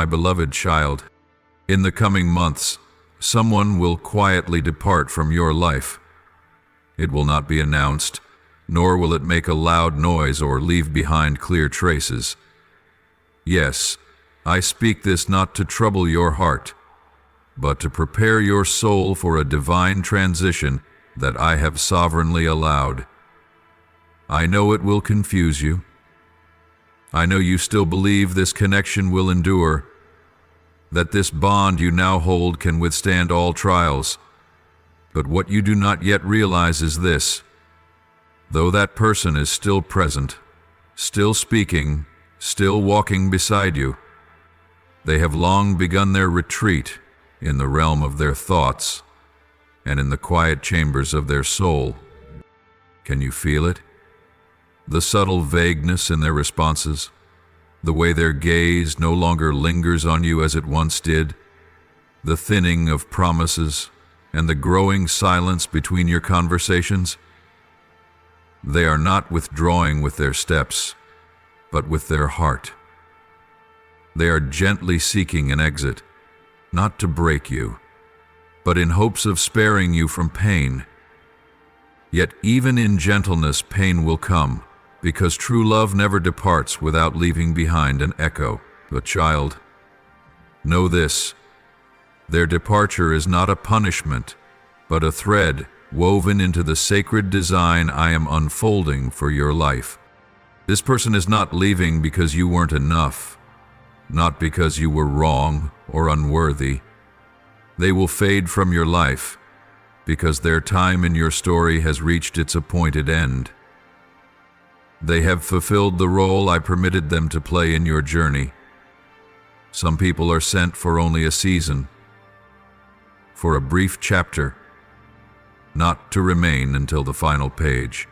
My beloved child, in the coming months, someone will quietly depart from your life. It will not be announced, nor will it make a loud noise or leave behind clear traces. Yes, I speak this not to trouble your heart, but to prepare your soul for a divine transition that I have sovereignly allowed. I know it will confuse you. I know you still believe this connection will endure, that this bond you now hold can withstand all trials. But what you do not yet realize is this: though that person is still present, still speaking, still walking beside you, they have long begun their retreat in the realm of their thoughts and in the quiet chambers of their soul. Can you feel it? The subtle vagueness in their responses, the way their gaze no longer lingers on you as it once did, the thinning of promises, and the growing silence between your conversations? They are not withdrawing with their steps, but with their heart. They are gently seeking an exit, not to break you, but in hopes of sparing you from pain. Yet even in gentleness, pain will come, because true love never departs without leaving behind an echo. But child, know this: their departure is not a punishment, but a thread woven into the sacred design I am unfolding for your life. This person is not leaving because you weren't enough, not because you were wrong or unworthy. They will fade from your life because their time in your story has reached its appointed end. They have fulfilled the role I permitted them to play in your journey. Some people are sent for only a season, for a brief chapter, not to remain until the final page.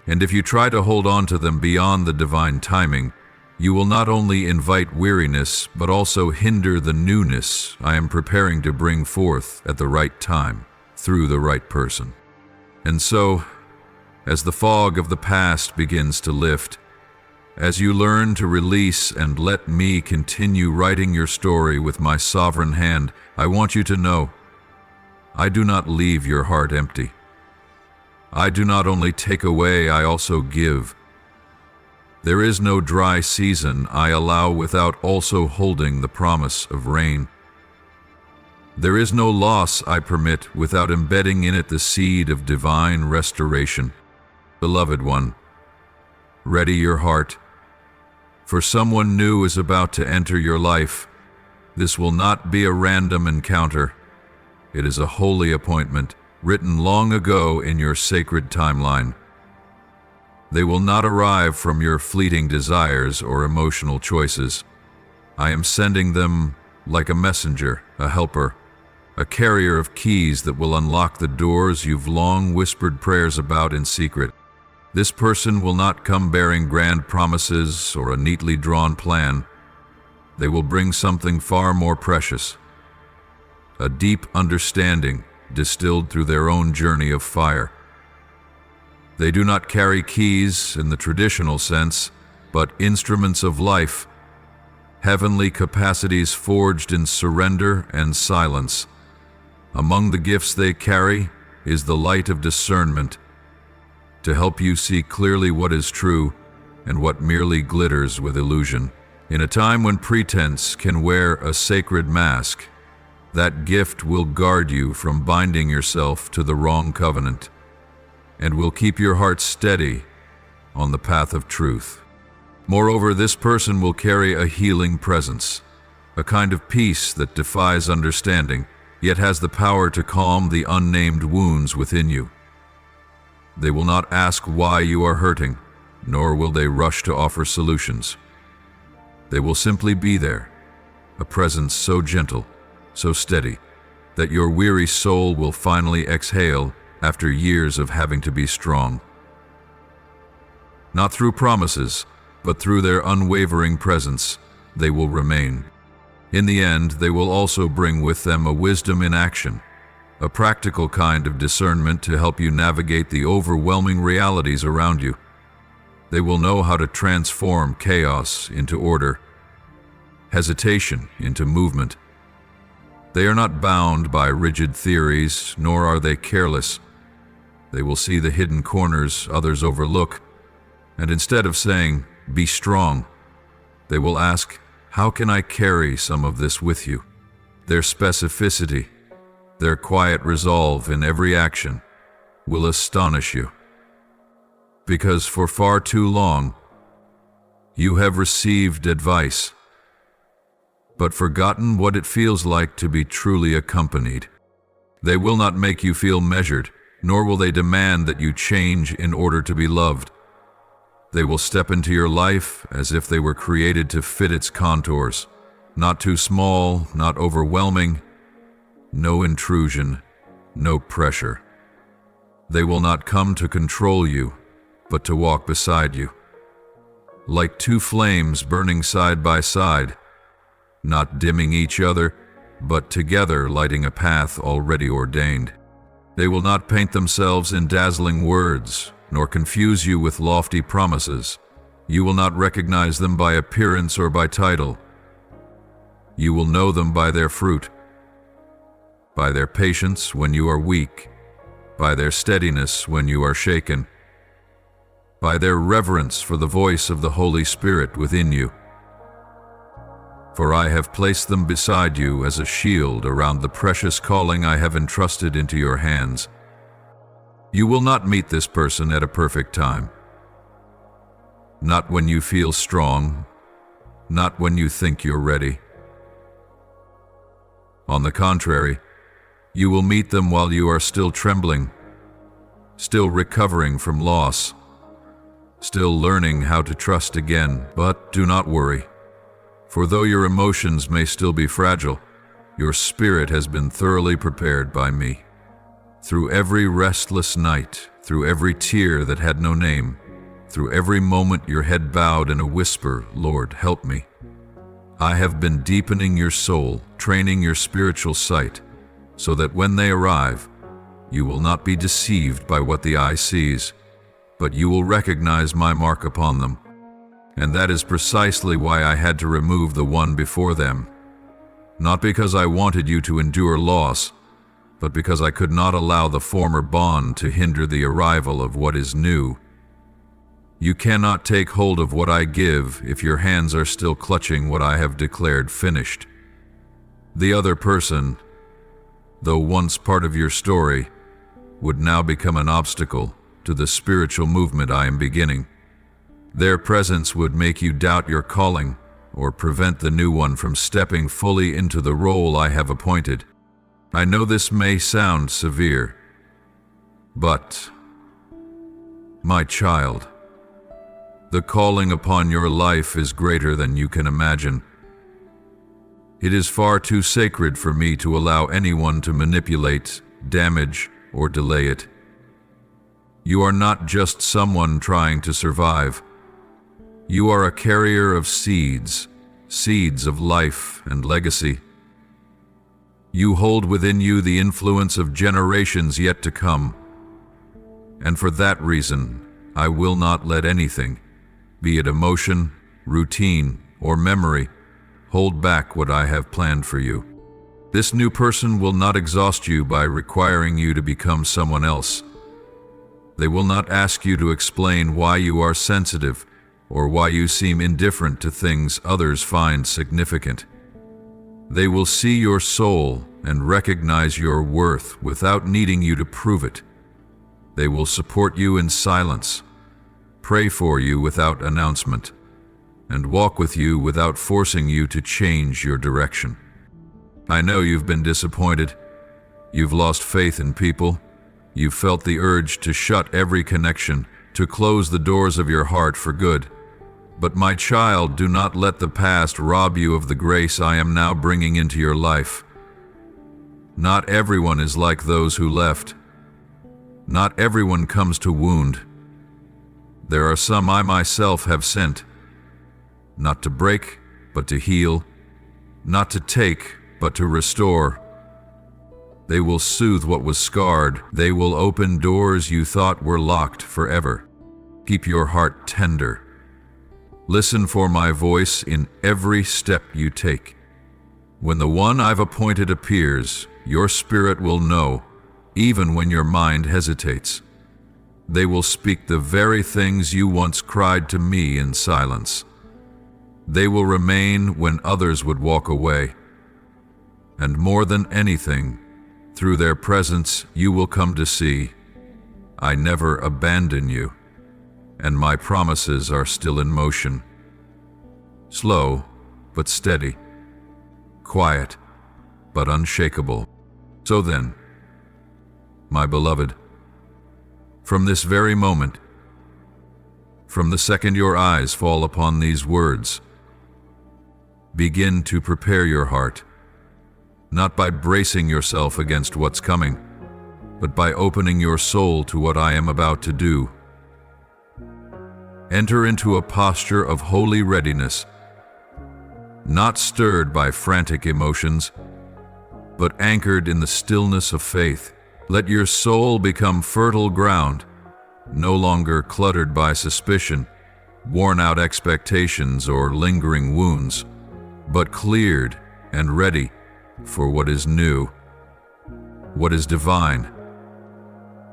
And if you try to hold on to them beyond the divine timing, you will not only invite weariness, but also hinder the newness I am preparing to bring forth at the right time, through the right person. And so, as the fog of the past begins to lift, as you learn to release and let me continue writing your story with my sovereign hand, I want you to know, I do not leave your heart empty. I do not only take away, I also give. There is no dry season I allow without also holding the promise of rain. There is no loss I permit without embedding in it the seed of divine restoration. Beloved one, ready your heart, for someone new is about to enter your life. This will not be a random encounter. It is a holy appointment, written long ago in your sacred timeline. They will not arrive from your fleeting desires or emotional choices. I am sending them like a messenger, a helper, a carrier of keys that will unlock the doors you've long whispered prayers about in secret. This person will not come bearing grand promises or a neatly drawn plan. They will bring something far more precious, a deep understanding distilled through their own journey of fire. They do not carry keys in the traditional sense, but instruments of life, heavenly capacities forged in surrender and silence. Among the gifts they carry is the light of discernment, to help you see clearly what is true and what merely glitters with illusion. In a time when pretense can wear a sacred mask, that gift will guard you from binding yourself to the wrong covenant, and will keep your heart steady on the path of truth. Moreover, this person will carry a healing presence, a kind of peace that defies understanding, yet has the power to calm the unnamed wounds within you. They will not ask why you are hurting, nor will they rush to offer solutions. They will simply be there, a presence so gentle, so steady, that your weary soul will finally exhale after years of having to be strong. Not through promises, but through their unwavering presence, they will remain. In the end, they will also bring with them a wisdom in action, a practical kind of discernment to help you navigate the overwhelming realities around you. They will know how to transform chaos into order, hesitation into movement. They are not bound by rigid theories, nor are they careless. They will see the hidden corners others overlook, and instead of saying, "Be strong," they will ask, "How can I carry some of this with you?" Their specificity, their quiet resolve in every action will astonish you. Because for far too long, you have received advice, but forgotten what it feels like to be truly accompanied. They will not make you feel measured, nor will they demand that you change in order to be loved. They will step into your life as if they were created to fit its contours, not too small, not overwhelming, no intrusion, no pressure. They will not come to control you, but to walk beside you. Like two flames burning side by side, not dimming each other, but together lighting a path already ordained. They will not paint themselves in dazzling words, nor confuse you with lofty promises. You will not recognize them by appearance or by title. You will know them by their fruit, by their patience when you are weak, by their steadiness when you are shaken, by their reverence for the voice of the Holy Spirit within you. For I have placed them beside you as a shield around the precious calling I have entrusted into your hands. You will not meet this person at a perfect time. Not when you feel strong, not when you think you're ready. On the contrary, you will meet them while you are still trembling, still recovering from loss, still learning how to trust again. But do not worry, for though your emotions may still be fragile, your spirit has been thoroughly prepared by me. Through every restless night, through every tear that had no name, through every moment your head bowed in a whisper, "Lord, help me," I have been deepening your soul, training your spiritual sight, so that when they arrive, you will not be deceived by what the eye sees, but you will recognize my mark upon them. And that is precisely why I had to remove the one before them. Not because I wanted you to endure loss, but because I could not allow the former bond to hinder the arrival of what is new. You cannot take hold of what I give if your hands are still clutching what I have declared finished. The other person, though once part of your story, would now become an obstacle to the spiritual movement I am beginning. Their presence would make you doubt your calling or prevent the new one from stepping fully into the role I have appointed. I know this may sound severe, but, my child, the calling upon your life is greater than you can imagine. It is far too sacred for me to allow anyone to manipulate, damage, or delay it. You are not just someone trying to survive. You are a carrier of seeds, seeds of life and legacy. You hold within you the influence of generations yet to come. And for that reason, I will not let anything, be it emotion, routine, or memory, hold back what I have planned for you. This new person will not exhaust you by requiring you to become someone else. They will not ask you to explain why you are sensitive or why you seem indifferent to things others find significant. They will see your soul and recognize your worth without needing you to prove it. They will support you in silence, pray for you without announcement, and walk with you without forcing you to change your direction. I know you've been disappointed. You've lost faith in people. You've felt the urge to shut every connection, to close the doors of your heart for good. But my child, do not let the past rob you of the grace I am now bringing into your life. Not everyone is like those who left. Not everyone comes to wound. There are some I myself have sent, not to break, but to heal, not to take, but to restore. They will soothe what was scarred. They will open doors you thought were locked forever. Keep your heart tender. Listen for my voice in every step you take. When the one I've appointed appears, your spirit will know, even when your mind hesitates. They will speak the very things you once cried to me in silence. They will remain when others would walk away. And more than anything, through their presence you will come to see, I never abandon you, and my promises are still in motion. Slow, but steady. Quiet, but unshakable. So then, my beloved, from this very moment, from the second your eyes fall upon these words, begin to prepare your heart, not by bracing yourself against what's coming, but by opening your soul to what I am about to do. Enter into a posture of holy readiness, not stirred by frantic emotions, but anchored in the stillness of faith. Let your soul become fertile ground, no longer cluttered by suspicion, worn-out expectations, or lingering wounds, but cleared and ready for what is new, what is divine,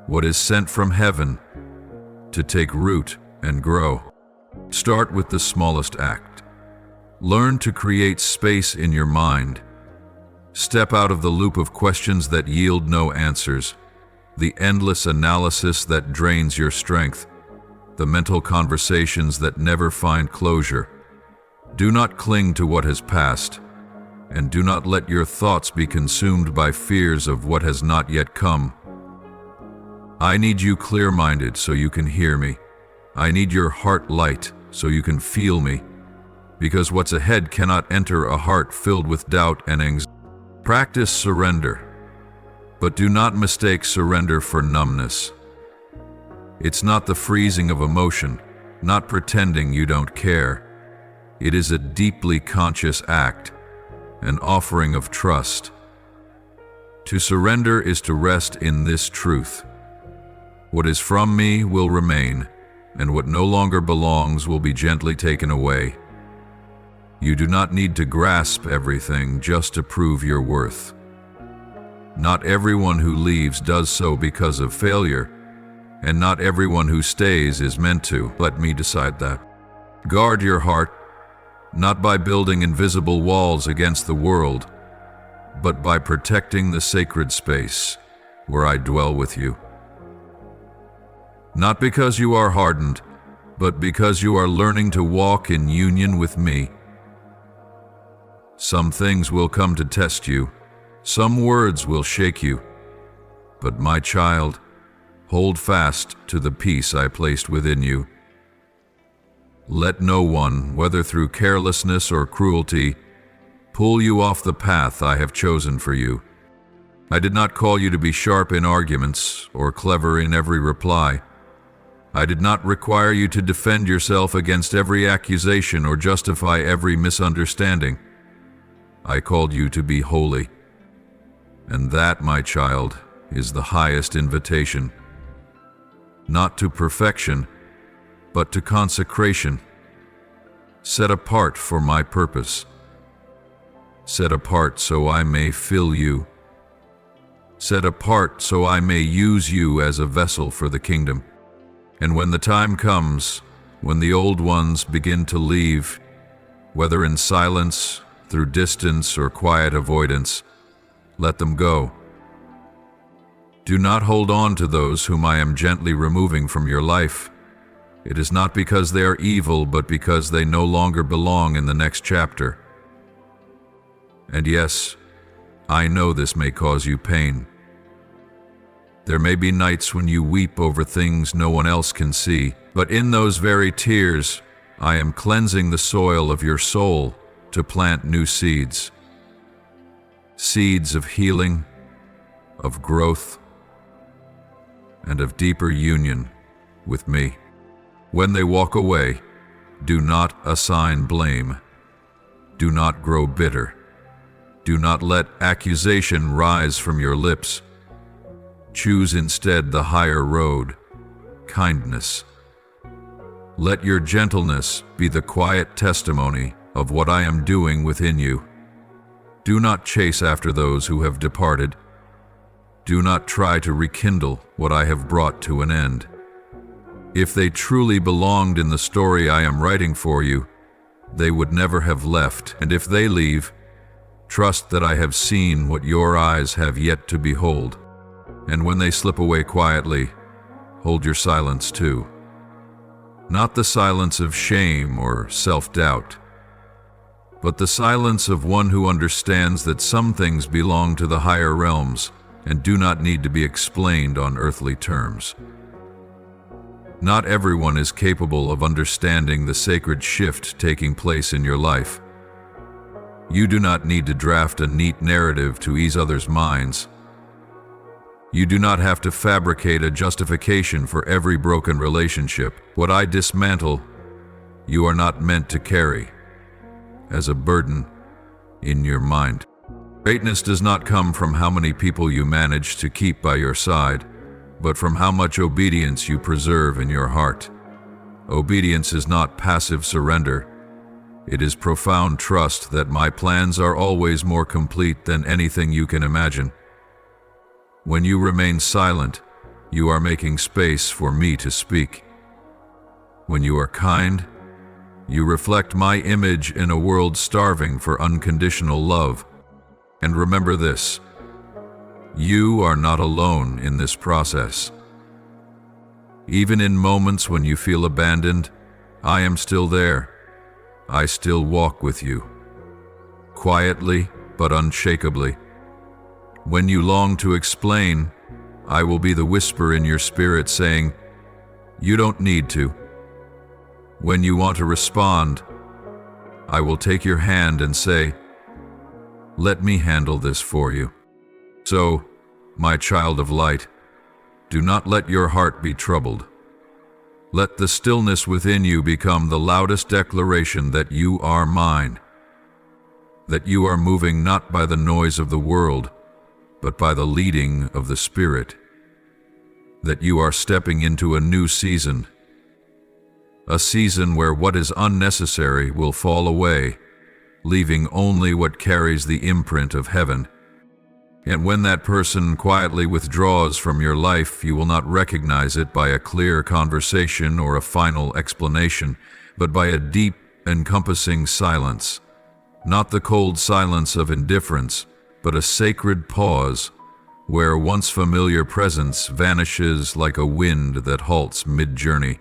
what is sent from heaven to take root and grow. Start with the smallest act. Learn to create space in your mind. Step out of the loop of questions that yield no answers, the endless analysis that drains your strength, the mental conversations that never find closure. Do not cling to what has passed, and do not let your thoughts be consumed by fears of what has not yet come. I need you clear-minded so you can hear me. I need your heart light so you can feel me, because what's ahead cannot enter a heart filled with doubt and anxiety. Practice surrender, but do not mistake surrender for numbness. It's not the freezing of emotion, not pretending you don't care. It is a deeply conscious act, an offering of trust. To surrender is to rest in this truth. What is from me will remain, and what no longer belongs will be gently taken away. You do not need to grasp everything just to prove your worth. Not everyone who leaves does so because of failure, and not everyone who stays is meant to. Let me decide that. Guard your heart, not by building invisible walls against the world, but by protecting the sacred space where I dwell with you. Not because you are hardened, but because you are learning to walk in union with me. Some things will come to test you, some words will shake you, but my child, hold fast to the peace I placed within you. Let no one, whether through carelessness or cruelty, pull you off the path I have chosen for you. I did not call you to be sharp in arguments or clever in every reply. I did not require you to defend yourself against every accusation or justify every misunderstanding. I called you to be holy. And that, my child, is the highest invitation. Not to perfection, but to consecration. Set apart for my purpose. Set apart so I may fill you. Set apart so I may use you as a vessel for the kingdom. And when the time comes, when the old ones begin to leave, whether in silence, through distance, or quiet avoidance, let them go. Do not hold on to those whom I am gently removing from your life. It is not because they are evil, but because they no longer belong in the next chapter. And yes, I know this may cause you pain. There may be nights when you weep over things no one else can see, but in those very tears, I am cleansing the soil of your soul to plant new seeds. Seeds of healing, of growth, and of deeper union with me. When they walk away, do not assign blame. Do not grow bitter. Do not let accusation rise from your lips. Choose instead the higher road, kindness. Let your gentleness be the quiet testimony of what I am doing within you. Do not chase after those who have departed. Do not try to rekindle what I have brought to an end. If they truly belonged in the story I am writing for you, they would never have left, and if they leave, trust that I have seen what your eyes have yet to behold. And when they slip away quietly, hold your silence too. Not the silence of shame or self-doubt, but the silence of one who understands that some things belong to the higher realms and do not need to be explained on earthly terms. Not everyone is capable of understanding the sacred shift taking place in your life. You do not need to draft a neat narrative to ease others' minds. You do not have to fabricate a justification for every broken relationship. What I dismantle, you are not meant to carry as a burden in your mind. Greatness does not come from how many people you manage to keep by your side, but from how much obedience you preserve in your heart. Obedience is not passive surrender. It is profound trust that my plans are always more complete than anything you can imagine. When you remain silent, you are making space for me to speak. When you are kind, you reflect my image in a world starving for unconditional love. And remember this: you are not alone in this process. Even in moments when you feel abandoned, I am still there. I still walk with you, quietly but unshakably. When you long to explain, I will be the whisper in your spirit saying, "You don't need to." When you want to respond, I will take your hand and say, "Let me handle this for you." So, my child of light, do not let your heart be troubled. Let the stillness within you become the loudest declaration that you are mine, that you are moving not by the noise of the world, but by the leading of the Spirit, that you are stepping into a new season, a season where what is unnecessary will fall away, leaving only what carries the imprint of heaven. And when that person quietly withdraws from your life, you will not recognize it by a clear conversation or a final explanation, but by a deep, encompassing silence. Not the cold silence of indifference, but a sacred pause where once familiar presence vanishes like a wind that halts mid-journey.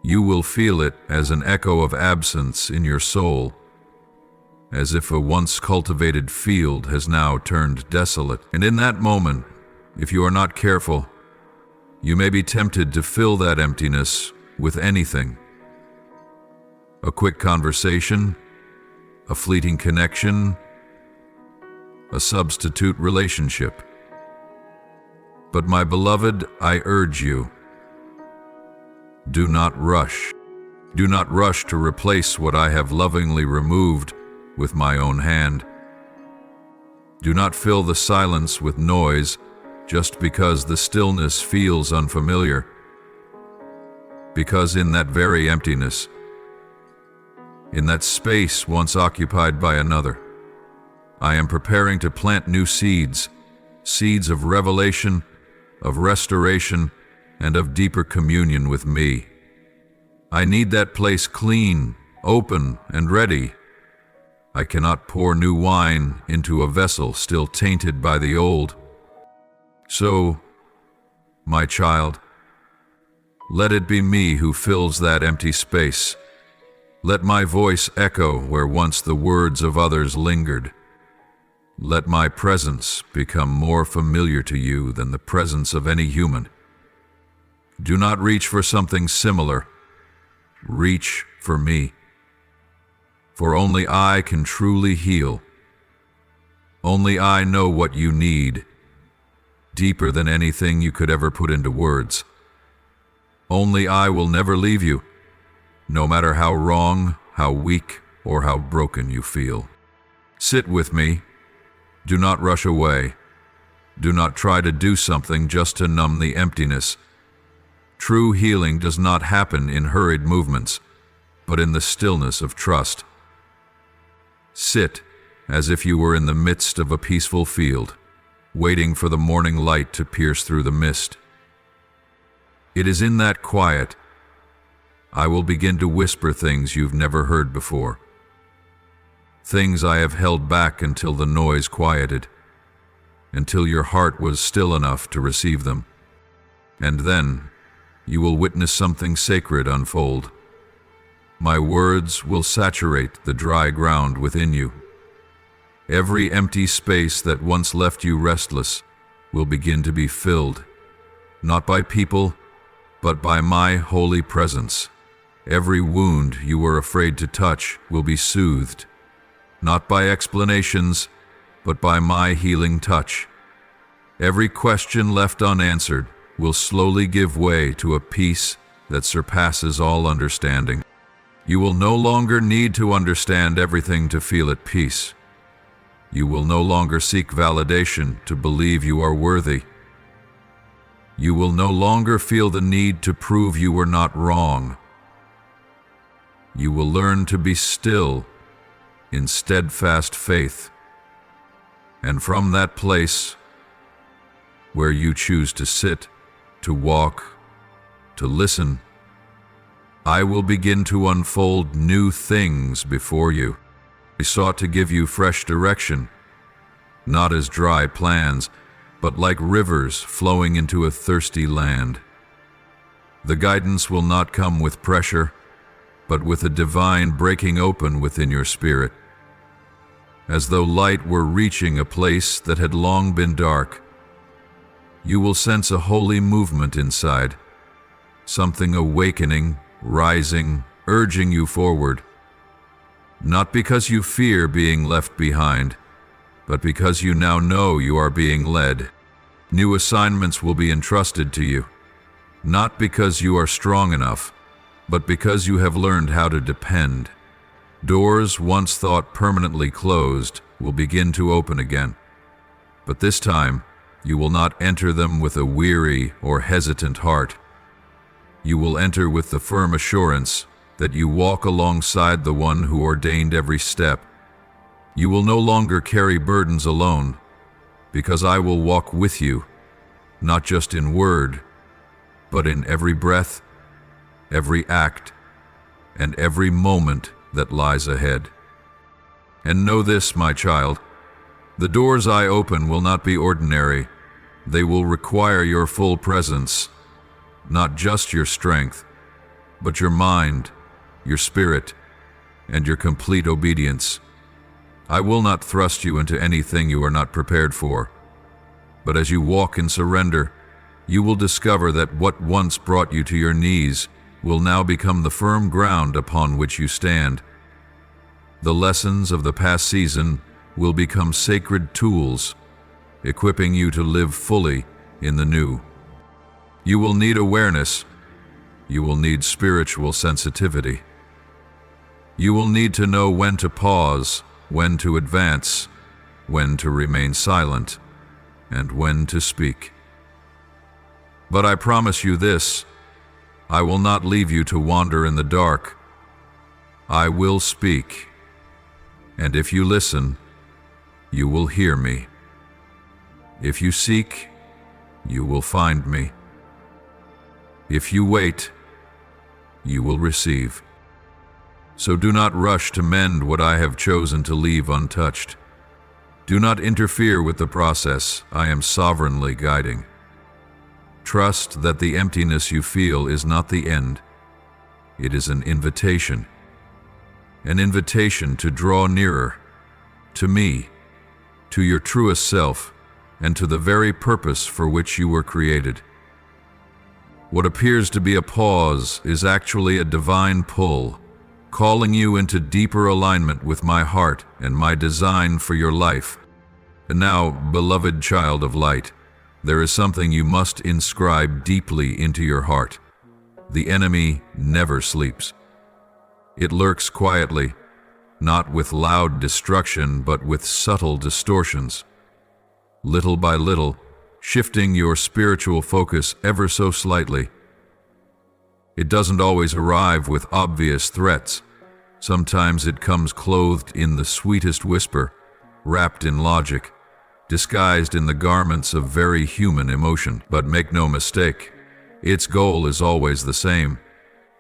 You will feel it as an echo of absence in your soul, as if a once cultivated field has now turned desolate. And in that moment, if you are not careful, you may be tempted to fill that emptiness with anything. A quick conversation, a fleeting connection, a substitute relationship. But my beloved, I urge you, do not rush. Do not rush to replace what I have lovingly removed with my own hand. Do not fill the silence with noise just because the stillness feels unfamiliar. Because in that very emptiness, in that space once occupied by another, I am preparing to plant new seeds, seeds of revelation, of restoration, and of deeper communion with me. I need that place clean, open, and ready. I cannot pour new wine into a vessel still tainted by the old. So, my child, let it be me who fills that empty space. Let my voice echo where once the words of others lingered. Let my presence become more familiar to you than the presence of any human. Do not reach for something similar. Reach for me. For only I can truly heal. Only I know what you need, deeper than anything you could ever put into words. Only I will never leave you, no matter how wrong, how weak, or how broken you feel. Sit with me. Do not rush away. Do not try to do something just to numb the emptiness. True healing does not happen in hurried movements, but in the stillness of trust. Sit as if you were in the midst of a peaceful field, waiting for the morning light to pierce through the mist. It is in that quiet I will begin to whisper things you've never heard before. Things I have held back until the noise quieted, until your heart was still enough to receive them. And then you will witness something sacred unfold. My words will saturate the dry ground within you. Every empty space that once left you restless will begin to be filled, not by people, but by my holy presence. Every wound you were afraid to touch will be soothed, not by explanations, but by my healing touch. Every question left unanswered will slowly give way to a peace that surpasses all understanding. You will no longer need to understand everything to feel at peace. You will no longer seek validation to believe you are worthy. You will no longer feel the need to prove you were not wrong. You will learn to be still in steadfast faith. And from that place where you choose to sit, to walk, to listen, I will begin to unfold new things before you. I sought to give you fresh direction, not as dry plans, but like rivers flowing into a thirsty land. The guidance will not come with pressure, but with a divine breaking open within your spirit. As though light were reaching a place that had long been dark, you will sense a holy movement inside, something awakening, rising, urging you forward. Not because you fear being left behind, but because you now know you are being led. New assignments will be entrusted to you, not because you are strong enough, but because you have learned how to depend. Doors once thought permanently closed will begin to open again, but this time you will not enter them with a weary or hesitant heart. You will enter with the firm assurance that you walk alongside the one who ordained every step. You will no longer carry burdens alone, because I will walk with you, not just in word, but in every breath, every act, and every moment that lies ahead. And know this, my child, the doors I open will not be ordinary. They will require your full presence, not just your strength, but your mind, your spirit, and your complete obedience. I will not thrust you into anything you are not prepared for, but as you walk in surrender, you will discover that what once brought you to your knees will now become the firm ground upon which you stand. The lessons of the past season will become sacred tools, equipping you to live fully in the new. You will need awareness. You will need spiritual sensitivity. You will need to know when to pause, when to advance, when to remain silent, and when to speak. But I promise you this, I will not leave you to wander in the dark. I will speak, and if you listen, you will hear me. If you seek, you will find me. If you wait, you will receive. So do not rush to mend what I have chosen to leave untouched. Do not interfere with the process I am sovereignly guiding. Trust that the emptiness you feel is not the end. It is an invitation to draw nearer, to me, to your truest self, and to the very purpose for which you were created. What appears to be a pause is actually a divine pull, calling you into deeper alignment with my heart and my design for your life. And now, beloved child of light, there is something you must inscribe deeply into your heart. The enemy never sleeps. It lurks quietly, not with loud destruction, but with subtle distortions. Little by little, shifting your spiritual focus ever so slightly, It doesn't always arrive with obvious threats. Sometimes it comes clothed in the sweetest whisper, wrapped in logic, disguised in the garments of very human emotion. But make no mistake, its goal is always the same: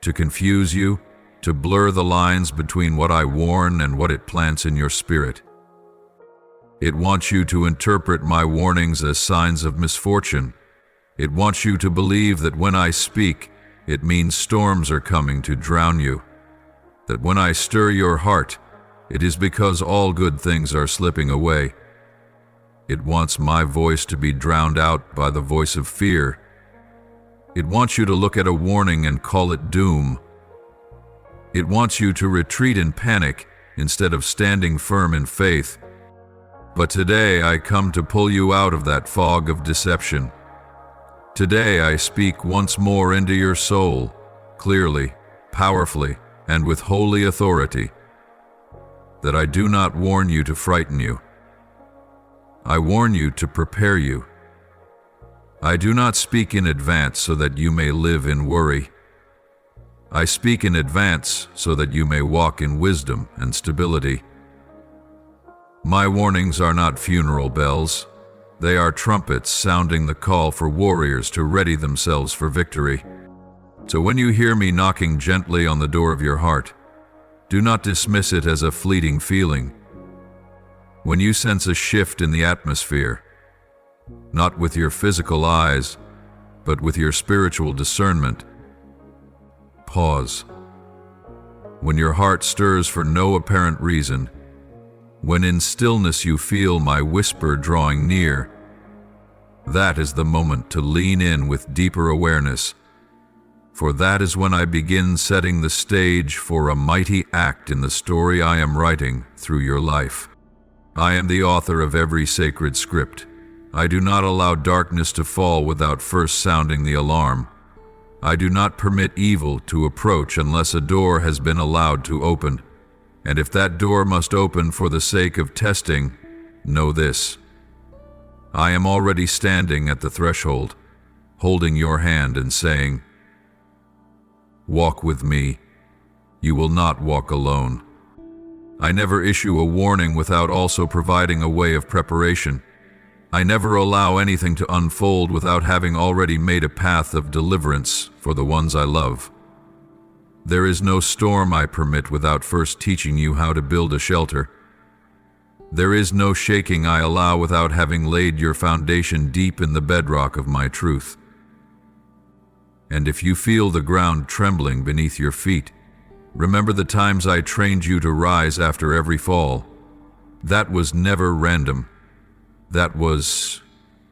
to confuse you, to blur the lines between what I warn and what it plants in your spirit. It wants you to interpret my warnings as signs of misfortune. It wants you to believe that when I speak, it means storms are coming to drown you. That when I stir your heart, it is because all good things are slipping away. It wants my voice to be drowned out by the voice of fear. It wants you to look at a warning and call it doom. It wants you to retreat in panic instead of standing firm in faith. But today I come to pull you out of that fog of deception. Today I speak once more into your soul, clearly, powerfully, and with holy authority, that I do not warn you to frighten you. I warn you to prepare you. I do not speak in advance so that you may live in worry. I speak in advance so that you may walk in wisdom and stability. My warnings are not funeral bells. They are trumpets sounding the call for warriors to ready themselves for victory. So when you hear me knocking gently on the door of your heart, do not dismiss it as a fleeting feeling. When you sense a shift in the atmosphere, not with your physical eyes, but with your spiritual discernment, pause. When your heart stirs for no apparent reason, when in stillness you feel my whisper drawing near, that is the moment to lean in with deeper awareness, for that is when I begin setting the stage for a mighty act in the story I am writing through your life. I am the author of every sacred script. I do not allow darkness to fall without first sounding the alarm. I do not permit evil to approach unless a door has been allowed to open. And if that door must open for the sake of testing, know this: I am already standing at the threshold, holding your hand and saying, "Walk with me. You will not walk alone." I never issue a warning without also providing a way of preparation. I never allow anything to unfold without having already made a path of deliverance for the ones I love. There is no storm I permit without first teaching you how to build a shelter. There is no shaking I allow without having laid your foundation deep in the bedrock of my truth. And if you feel the ground trembling beneath your feet, remember the times I trained you to rise after every fall. That was never random. That was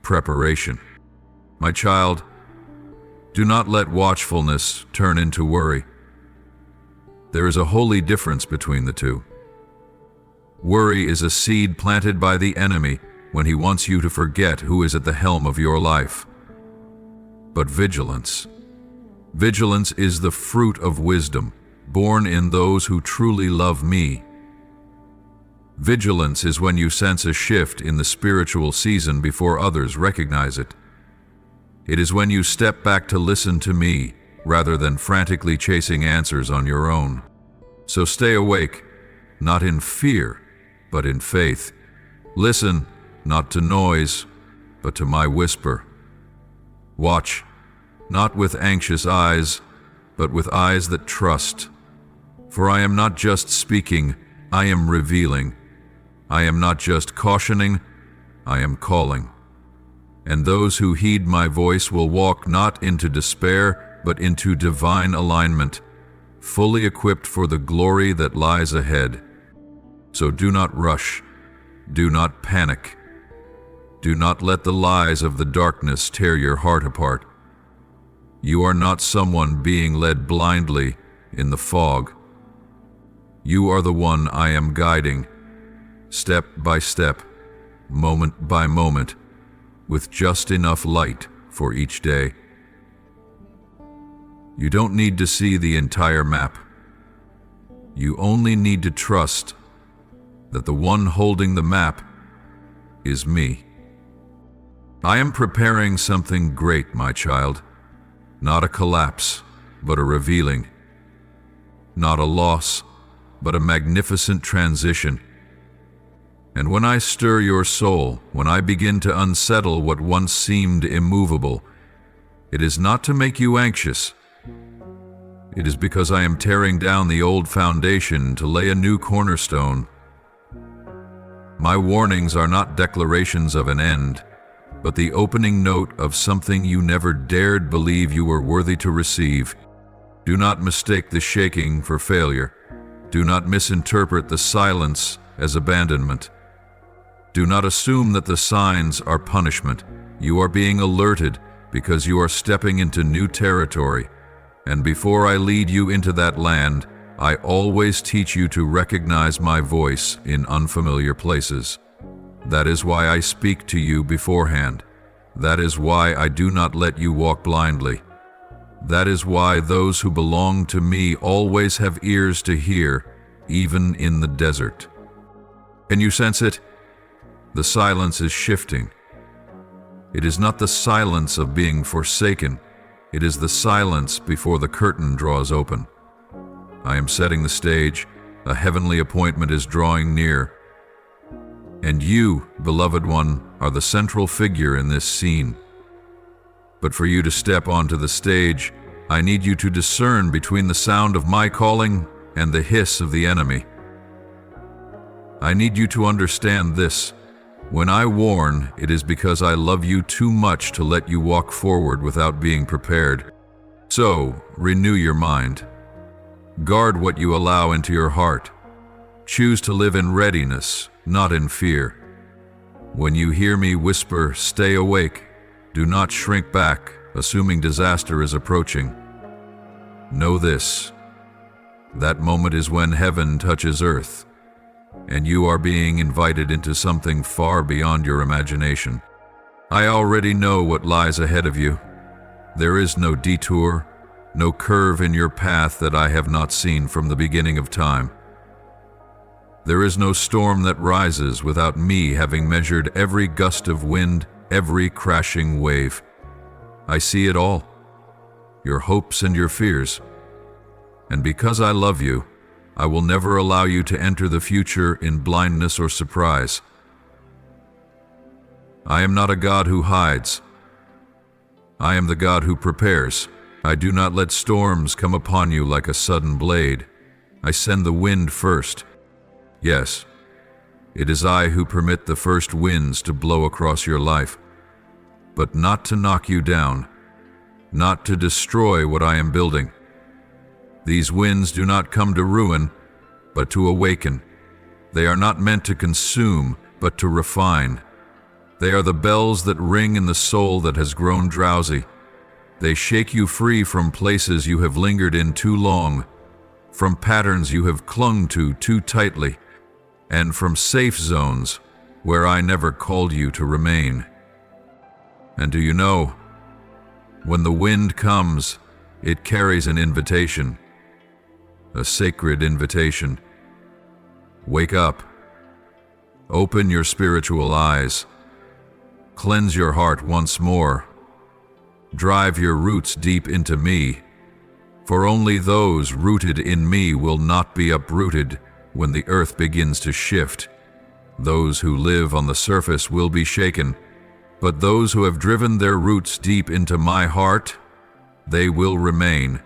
preparation. My child, do not let watchfulness turn into worry. There is a holy difference between the two. Worry is a seed planted by the enemy when he wants you to forget who is at the helm of your life. But vigilance is the fruit of wisdom, born in those who truly love me. Vigilance is when you sense a shift in the spiritual season before others recognize it. It is when you step back to listen to me rather than frantically chasing answers on your own. So stay awake, not in fear, but in faith. Listen, not to noise, but to my whisper. Watch, not with anxious eyes, but with eyes that trust. For I am not just speaking, I am revealing. I am not just cautioning, I am calling. And those who heed my voice will walk not into despair, but into divine alignment, fully equipped for the glory that lies ahead. So do not rush, do not panic. Do not let the lies of the darkness tear your heart apart. You are not someone being led blindly in the fog. You are the one I am guiding, step by step, moment by moment, with just enough light for each day. You don't need to see the entire map. You only need to trust that the one holding the map is me. I am preparing something great, my child, not a collapse, but a revealing. Not a loss, but a magnificent transition. And when I stir your soul, when I begin to unsettle what once seemed immovable, it is not to make you anxious. It is because I am tearing down the old foundation to lay a new cornerstone. My warnings are not declarations of an end, but the opening note of something you never dared believe you were worthy to receive. Do not mistake the shaking for failure. Do not misinterpret the silence as abandonment. Do not assume that the signs are punishment. You are being alerted because you are stepping into new territory. And before I lead you into that land, I always teach you to recognize my voice in unfamiliar places. That is why I speak to you beforehand. That is why I do not let you walk blindly. That is why those who belong to me always have ears to hear, even in the desert. Can you sense it? The silence is shifting. It is not the silence of being forsaken. It is the silence before the curtain draws open. I am setting the stage. A heavenly appointment is drawing near. And you, beloved one, are the central figure in this scene. But for you to step onto the stage, I need you to discern between the sound of my calling and the hiss of the enemy. I need you to understand this. When I warn, it is because I love you too much to let you walk forward without being prepared. So, renew your mind. Guard what you allow into your heart. Choose to live in readiness, not in fear. When you hear me whisper, "Stay awake," do not shrink back, assuming disaster is approaching. Know this: that moment is when heaven touches earth, and you are being invited into something far beyond your imagination. I already know what lies ahead of you. There is no detour, no curve in your path that I have not seen from the beginning of time. There is no storm that rises without me having measured every gust of wind, every crashing wave. I see it all, your hopes and your fears. And because I love you, I will never allow you to enter the future in blindness or surprise. I am not a God who hides. I am the God who prepares. I do not let storms come upon you like a sudden blade. I send the wind first. Yes, it is I who permit the first winds to blow across your life, but not to knock you down, not to destroy what I am building. These winds do not come to ruin, but to awaken. They are not meant to consume, but to refine. They are the bells that ring in the soul that has grown drowsy. They shake you free from places you have lingered in too long, from patterns you have clung to too tightly, and from safe zones where I never called you to remain. And do you know, when the wind comes, it carries an invitation, a sacred invitation. Wake up. Open your spiritual eyes. Cleanse your heart once more. Drive your roots deep into me, for only those rooted in me will not be uprooted when the earth begins to shift. Those who live on the surface will be shaken, but those who have driven their roots deep into my heart, they will remain,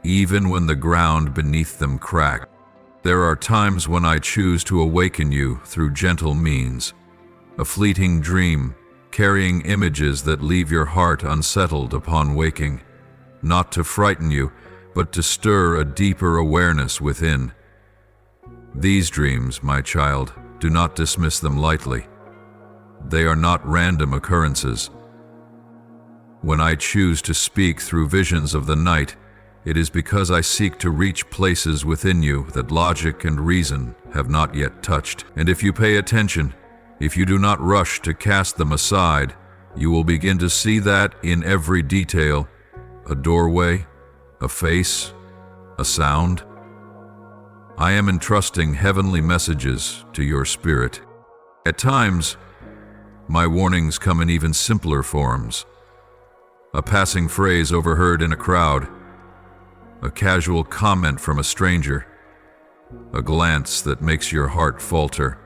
even when the ground beneath them cracks. There are times when I choose to awaken you through gentle means, a fleeting dream, carrying images that leave your heart unsettled upon waking, not to frighten you, but to stir a deeper awareness within. These dreams, my child, do not dismiss them lightly. They are not random occurrences. When I choose to speak through visions of the night, it is because I seek to reach places within you that logic and reason have not yet touched. And if you pay attention, if you do not rush to cast them aside, you will begin to see that in every detail, a doorway, a face, a sound. I am entrusting heavenly messages to your spirit. At times, my warnings come in even simpler forms. A passing phrase overheard in a crowd, a casual comment from a stranger, a glance that makes your heart falter.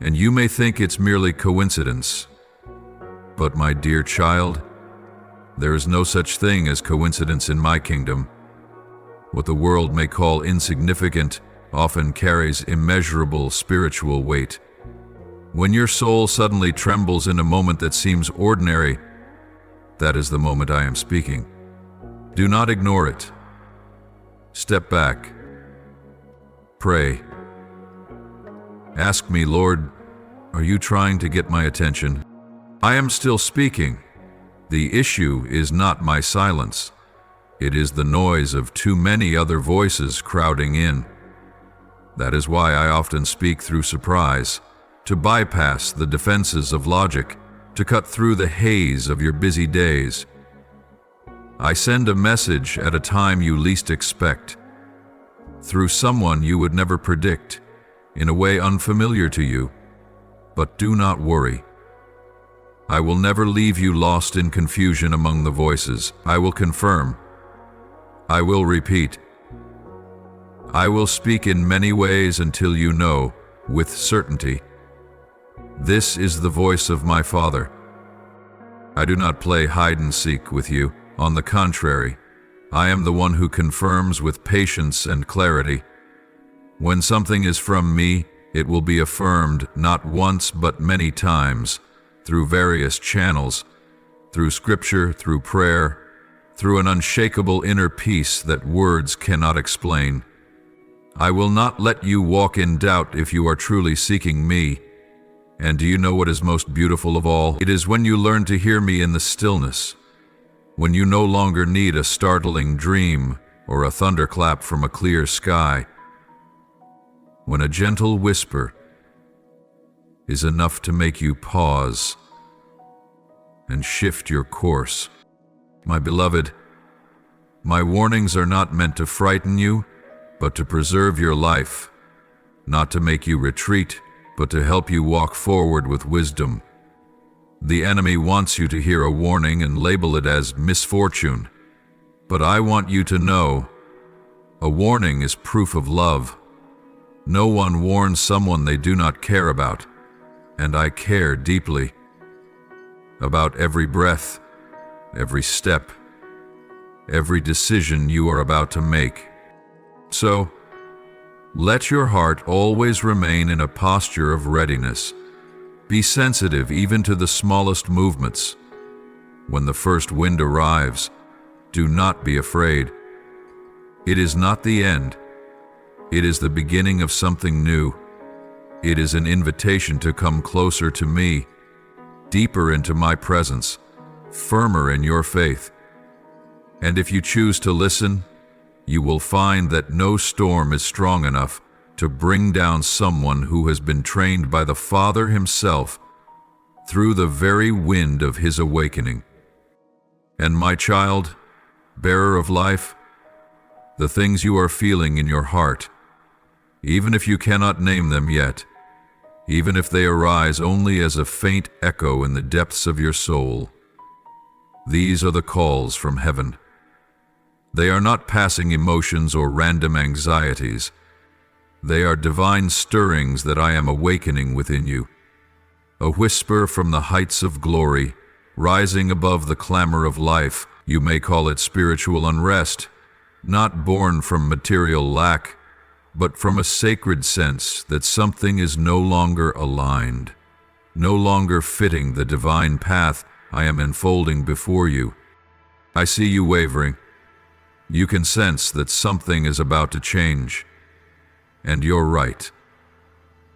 And you may think it's merely coincidence. But my dear child, there is no such thing as coincidence in my kingdom. What the world may call insignificant often carries immeasurable spiritual weight. When your soul suddenly trembles in a moment that seems ordinary, that is the moment I am speaking. Do not ignore it. Step back. Pray. Ask me, Lord, are you trying to get my attention? I am still speaking. The issue is not my silence. It is the noise of too many other voices crowding in. That is why I often speak through surprise, to bypass the defenses of logic, to cut through the haze of your busy days. I send a message at a time you least expect, through someone you would never predict, in a way unfamiliar to you. But do not worry. I will never leave you lost in confusion among the voices. I will confirm. I will repeat. I will speak in many ways until you know, with certainty, this is the voice of my Father. I do not play hide and seek with you. On the contrary, I am the one who confirms with patience and clarity. When something is from me, it will be affirmed not once but many times, through various channels, through scripture, through prayer, through an unshakable inner peace that words cannot explain. I will not let you walk in doubt if you are truly seeking me. And do you know what is most beautiful of all? It is when you learn to hear me in the stillness, when you no longer need a startling dream or a thunderclap from a clear sky, when a gentle whisper is enough to make you pause and shift your course. My beloved, my warnings are not meant to frighten you, but to preserve your life, not to make you retreat, but to help you walk forward with wisdom. The enemy wants you to hear a warning and label it as misfortune, but I want you to know, a warning is proof of love. No one warns someone they do not care about, and I care deeply about every breath, every step, every decision you are about to make. So, let your heart always remain in a posture of readiness. Be sensitive even to the smallest movements. When the first wind arrives, do not be afraid. It is not the end. It is the beginning of something new. It is an invitation to come closer to me, deeper into my presence, firmer in your faith. And if you choose to listen, you will find that no storm is strong enough to bring down someone who has been trained by the Father himself through the very wind of his awakening. And my child, bearer of life, the things you are feeling in your heart, even if you cannot name them yet, even if they arise only as a faint echo in the depths of your soul, these are the calls from heaven. They are not passing emotions or random anxieties. They are divine stirrings that I am awakening within you. A whisper from the heights of glory, rising above the clamor of life. You may call it spiritual unrest, not born from material lack, but from a sacred sense that something is no longer aligned, no longer fitting the divine path I am unfolding before you. I see you wavering. You can sense that something is about to change, and you're right.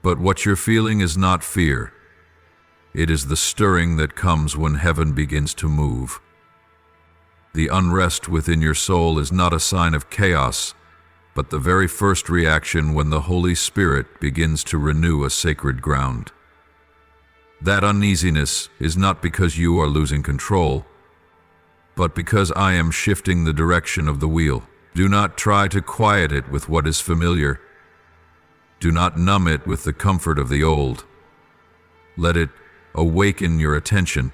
But what you're feeling is not fear. It is the stirring that comes when heaven begins to move. The unrest within your soul is not a sign of chaos, but the very first reaction when the Holy Spirit begins to renew a sacred ground. That uneasiness is not because you are losing control, but because I am shifting the direction of the wheel. Do not try to quiet it with what is familiar. Do not numb it with the comfort of the old. Let it awaken your attention.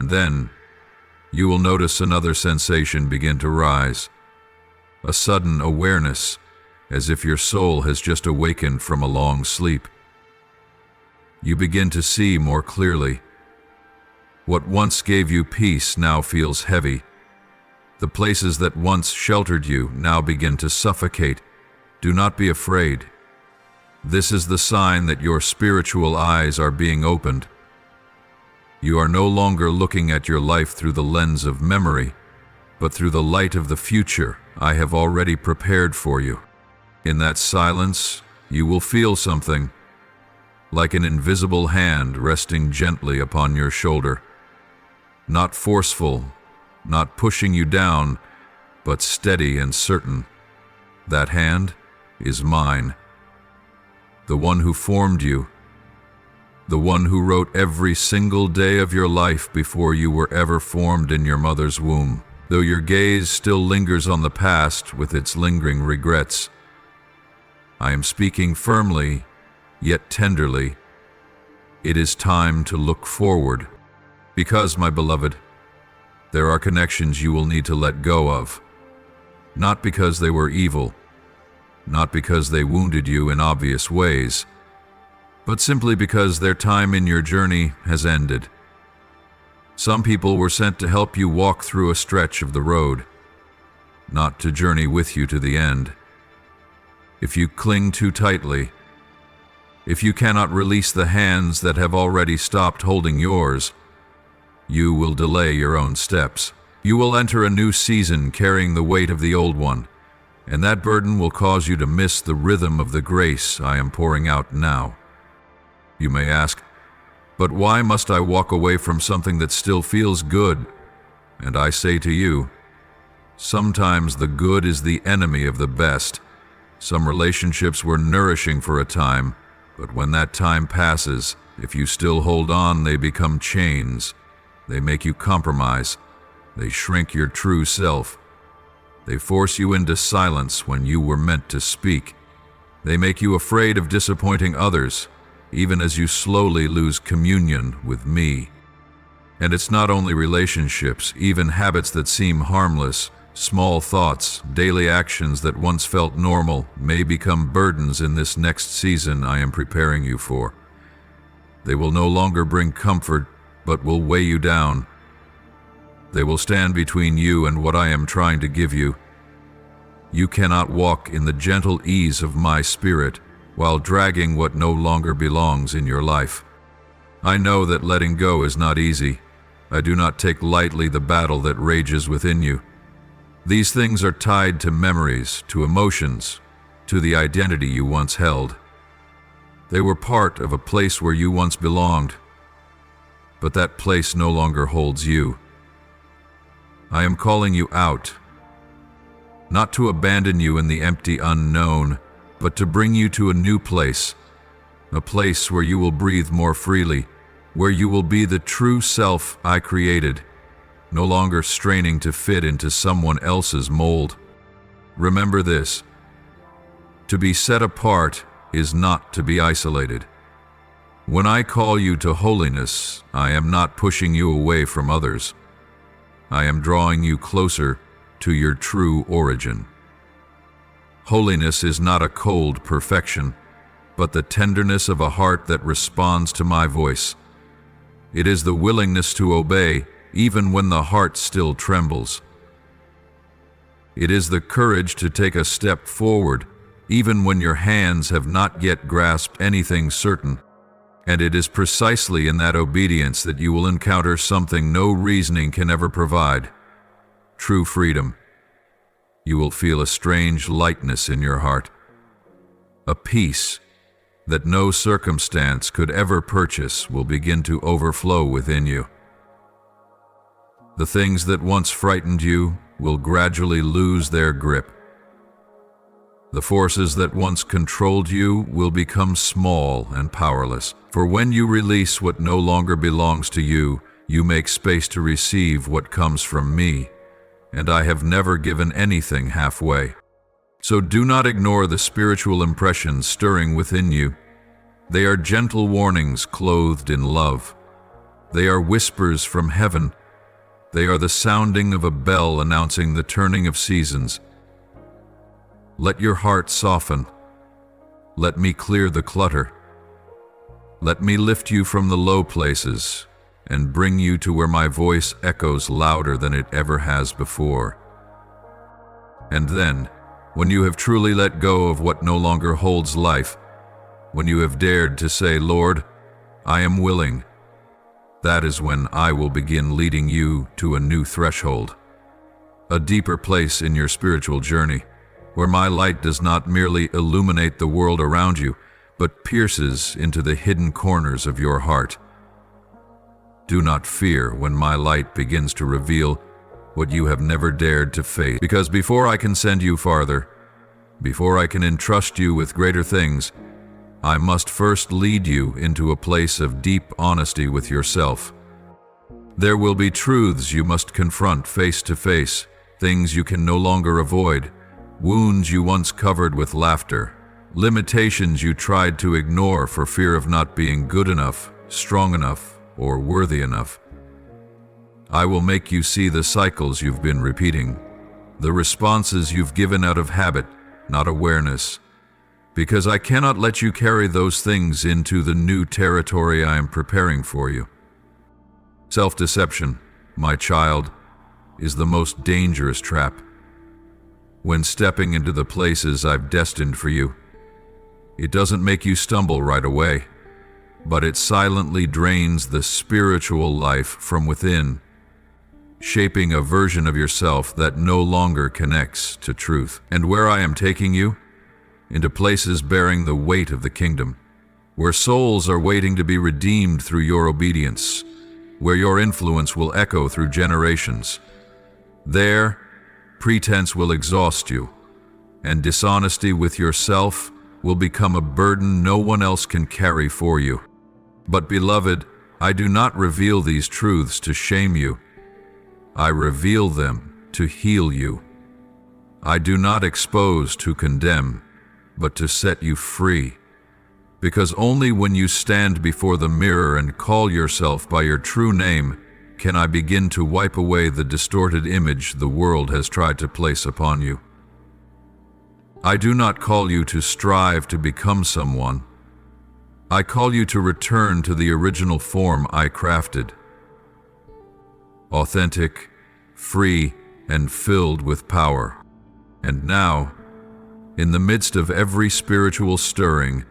And then, You will notice another sensation begin to rise, a sudden awareness, as if your soul has just awakened from a long sleep. You begin to see more clearly. What once gave you peace now feels heavy. The places that once sheltered you now begin to suffocate. Do not be afraid. This is the sign that your spiritual eyes are being opened. You are no longer looking at your life through the lens of memory, but through the light of the future I have already prepared for you. In that silence, you will feel something, like an invisible hand resting gently upon your shoulder. Not forceful, not pushing you down, but steady and certain. That hand is mine. The one who formed you, the one who wrote every single day of your life before you were ever formed in your mother's womb. Though your gaze still lingers on the past with its lingering regrets, I am speaking firmly, yet tenderly. It is time to look forward, because, my beloved, there are connections you will need to let go of, not because they were evil, not because they wounded you in obvious ways, but simply because their time in your journey has ended. Some people were sent to help you walk through a stretch of the road, not to journey with you to the end. If you cling too tightly, if you cannot release the hands that have already stopped holding yours, you will delay your own steps. You will enter a new season carrying the weight of the old one, and that burden will cause you to miss the rhythm of the grace I am pouring out now. You may ask, but why must I walk away from something that still feels good? And I say to you, sometimes the good is the enemy of the best. Some relationships were nourishing for a time, but when that time passes, if you still hold on, they become chains. They make you compromise. They shrink your true self. They force you into silence when you were meant to speak. They make you afraid of disappointing others, even as you slowly lose communion with me. And it's not only relationships, even habits that seem harmless, small thoughts, daily actions that once felt normal may become burdens in this next season I am preparing you for. They will no longer bring comfort, but will weigh you down. They will stand between you and what I am trying to give you. You cannot walk in the gentle ease of my spirit while dragging what no longer belongs in your life. I know that letting go is not easy. I do not take lightly the battle that rages within you. These things are tied to memories, to emotions, to the identity you once held. They were part of a place where you once belonged, but that place no longer holds you. I am calling you out, not to abandon you in the empty unknown, but to bring you to a new place, a place where you will breathe more freely, where you will be the true self I created, no longer straining to fit into someone else's mold. Remember this: to be set apart is not to be isolated. When I call you to holiness, I am not pushing you away from others. I am drawing you closer to your true origin. Holiness is not a cold perfection, but the tenderness of a heart that responds to my voice. It is the willingness to obey even when the heart still trembles. It is the courage to take a step forward even when your hands have not yet grasped anything certain. And it is precisely in that obedience that you will encounter something no reasoning can ever provide: true freedom. You will feel a strange lightness in your heart, a peace that no circumstance could ever purchase will begin to overflow within you. The things that once frightened you will gradually lose their grip. The forces that once controlled you will become small and powerless. For when you release what no longer belongs to you, you make space to receive what comes from me, and I have never given anything halfway. So do not ignore the spiritual impressions stirring within you. They are gentle warnings clothed in love. They are whispers from heaven. They are the sounding of a bell announcing the turning of seasons. Let your heart soften. Let me clear the clutter. Let me lift you from the low places and bring you to where my voice echoes louder than it ever has before. And then, when you have truly let go of what no longer holds life, when you have dared to say, "Lord, I am willing," that is when I will begin leading you to a new threshold, a deeper place in your spiritual journey, where my light does not merely illuminate the world around you, but pierces into the hidden corners of your heart. Do not fear when my light begins to reveal what you have never dared to face, because before I can send you farther, before I can entrust you with greater things, I must first lead you into a place of deep honesty with yourself. There will be truths you must confront face to face, things you can no longer avoid, wounds you once covered with laughter, limitations you tried to ignore for fear of not being good enough, strong enough, or worthy enough. I will make you see the cycles you've been repeating, the responses you've given out of habit, not awareness, because I cannot let you carry those things into the new territory I am preparing for you. Self-deception, my child, is the most dangerous trap. When stepping into the places I've destined for you, it doesn't make you stumble right away, but it silently drains the spiritual life from within, shaping a version of yourself that no longer connects to truth. And where I am taking you, into places bearing the weight of the kingdom, where souls are waiting to be redeemed through your obedience, where your influence will echo through generations. There, pretense will exhaust you, and dishonesty with yourself will become a burden no one else can carry for you. But beloved, I do not reveal these truths to shame you. I reveal them to heal you. I do not expose to condemn, but to set you free. Because only when you stand before the mirror and call yourself by your true name can I begin to wipe away the distorted image the world has tried to place upon you. I do not call you to strive to become someone. I call you to return to the original form I crafted. Authentic, free, and filled with power. And now, in the midst of every spiritual stirring,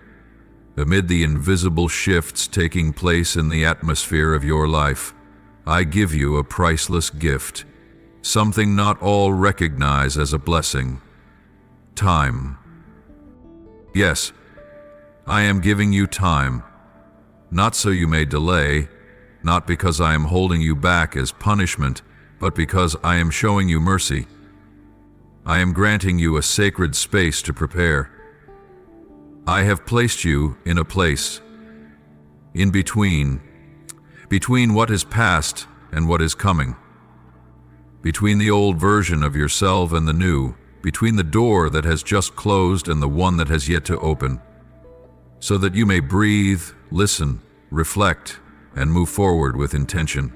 amid the invisible shifts taking place in the atmosphere of your life, I give you a priceless gift, something not all recognize as a blessing: time. Yes, I am giving you time, not so you may delay, not because I am holding you back as punishment, but because I am showing you mercy. I am granting you a sacred space to prepare. I have placed you in a place, in between what is past and what is coming, between the old version of yourself and the new, between the door that has just closed and the one that has yet to open, so that you may breathe, listen, reflect, and move forward with intention.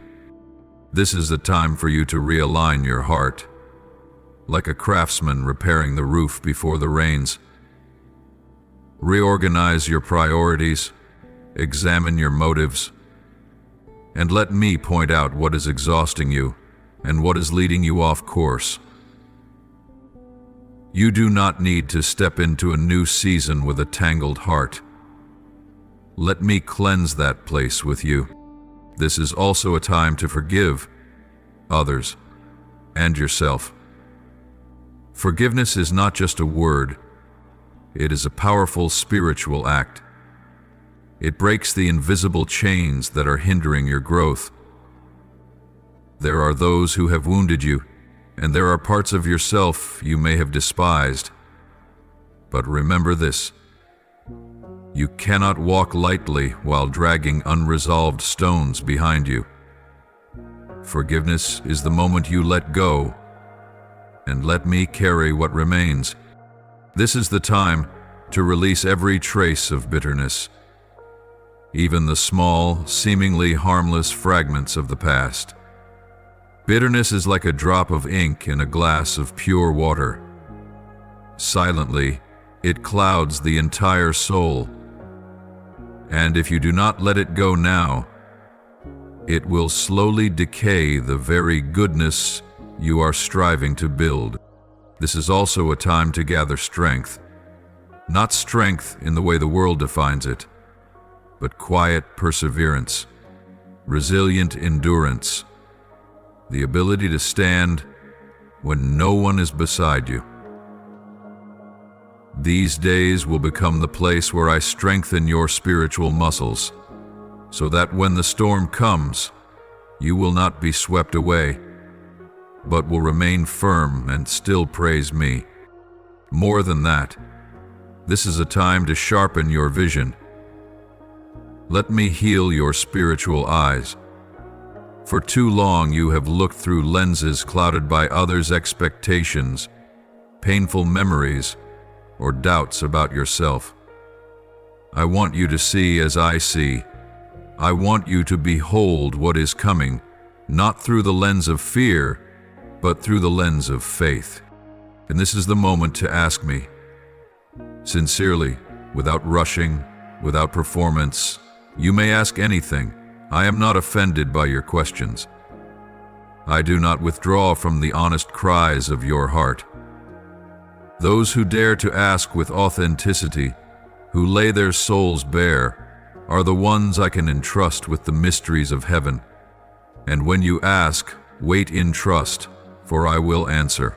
This is the time for you to realign your heart, like a craftsman repairing the roof before the rains. Reorganize your priorities, examine your motives, and let me point out what is exhausting you and what is leading you off course. You do not need to step into a new season with a tangled heart. Let me cleanse that place with you. This is also a time to forgive others and yourself. Forgiveness is not just a word, it is a powerful spiritual act. It breaks the invisible chains that are hindering your growth. There are those who have wounded you, and there are parts of yourself you may have despised. But remember this: you cannot walk lightly while dragging unresolved stones behind you. Forgiveness is the moment you let go and let me carry what remains. This is the time to release every trace of bitterness, even the small, seemingly harmless fragments of the past. Bitterness is like a drop of ink in a glass of pure water. Silently, it clouds the entire soul. And if you do not let it go now, it will slowly decay the very goodness you are striving to build. This is also a time to gather strength. Not strength in the way the world defines it, but quiet perseverance, resilient endurance, the ability to stand when no one is beside you. These days will become the place where I strengthen your spiritual muscles, so that when the storm comes, you will not be swept away, but will remain firm and still praise me. More than that, this is a time to sharpen your vision. Let me heal your spiritual eyes. For too long you have looked through lenses clouded by others' expectations, painful memories, or doubts about yourself. I want you to see as I see. I want you to behold what is coming, not through the lens of fear, but through the lens of faith. And this is the moment to ask me, sincerely, without rushing, without performance. You may ask anything. I am not offended by your questions. I do not withdraw from the honest cries of your heart. Those who dare to ask with authenticity, who lay their souls bare, are the ones I can entrust with the mysteries of heaven. And when you ask, wait in trust, for I will answer.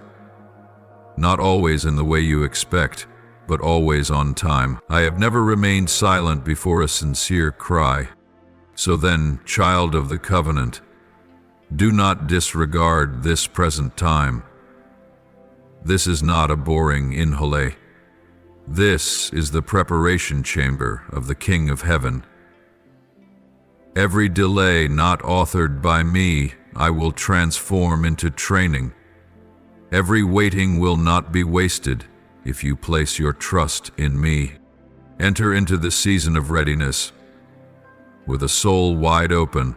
Not always in the way you expect, but always on time. I have never remained silent before a sincere cry. So then, child of the covenant, do not disregard this present time. This is not a boring inhale. This is the preparation chamber of the King of Heaven. Every delay not authored by me, I will transform into training. Every waiting will not be wasted if you place your trust in me. Enter into the season of readiness with a soul wide open,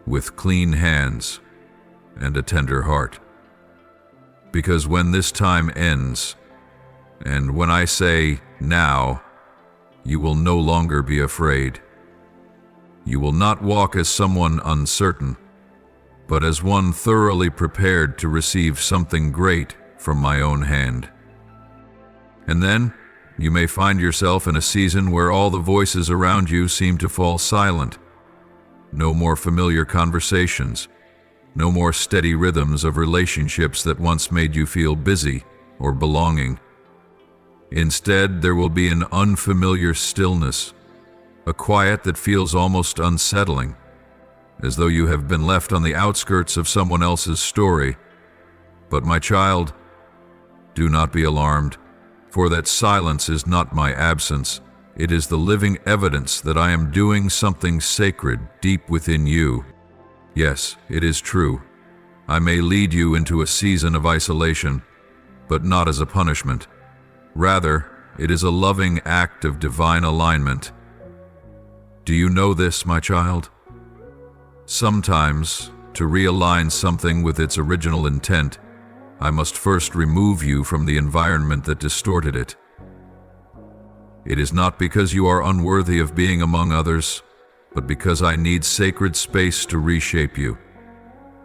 with clean hands and a tender heart. Because when this time ends, and when I say now, you will no longer be afraid. You will not walk as someone uncertain, but as one thoroughly prepared to receive something great from my own hand. And then you may find yourself in a season where all the voices around you seem to fall silent. No more familiar conversations, no more steady rhythms of relationships that once made you feel busy or belonging. Instead, there will be an unfamiliar stillness, a quiet that feels almost unsettling, as though you have been left on the outskirts of someone else's story. But my child, do not be alarmed, for that silence is not my absence. It is the living evidence that I am doing something sacred deep within you. Yes, it is true. I may lead you into a season of isolation, but not as a punishment. Rather, it is a loving act of divine alignment. Do you know this, my child? Sometimes, to realign something with its original intent, I must first remove you from the environment that distorted it. It is not because you are unworthy of being among others, but because I need sacred space to reshape you,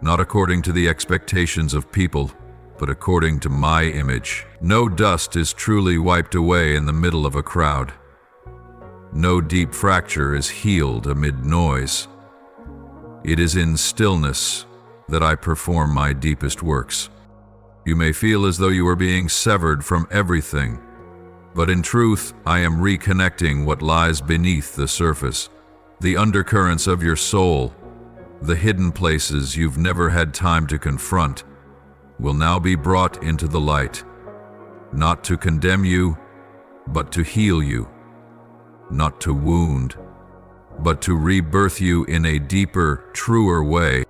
not according to the expectations of people, but according to my image. No dust is truly wiped away in the middle of a crowd. No deep fracture is healed amid noise. It is in stillness that I perform my deepest works. You may feel as though you are being severed from everything, but in truth, I am reconnecting what lies beneath the surface. The undercurrents of your soul, the hidden places you've never had time to confront, will now be brought into the light, not to condemn you, but to heal you, not to wound, but to rebirth you in a deeper, truer way.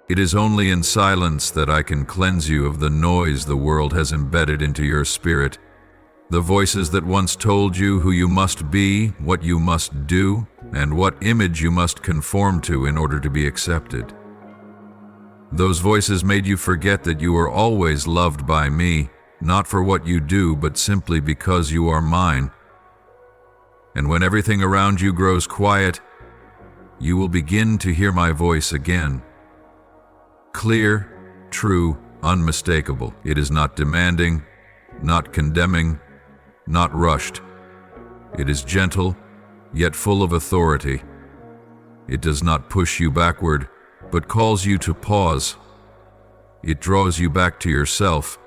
It is only in silence that I can cleanse you of the noise the world has embedded into your spirit, the voices that once told you who you must be, what you must do, and what image you must conform to in order to be accepted. Those voices made you forget that you are always loved by me, not for what you do, but simply because you are mine. And when everything around you grows quiet, you will begin to hear my voice again. Clear, true, unmistakable. It is not demanding, not condemning, not rushed. It is gentle, yet full of authority. It does not push you backward, but calls you to pause. It draws you back to yourself,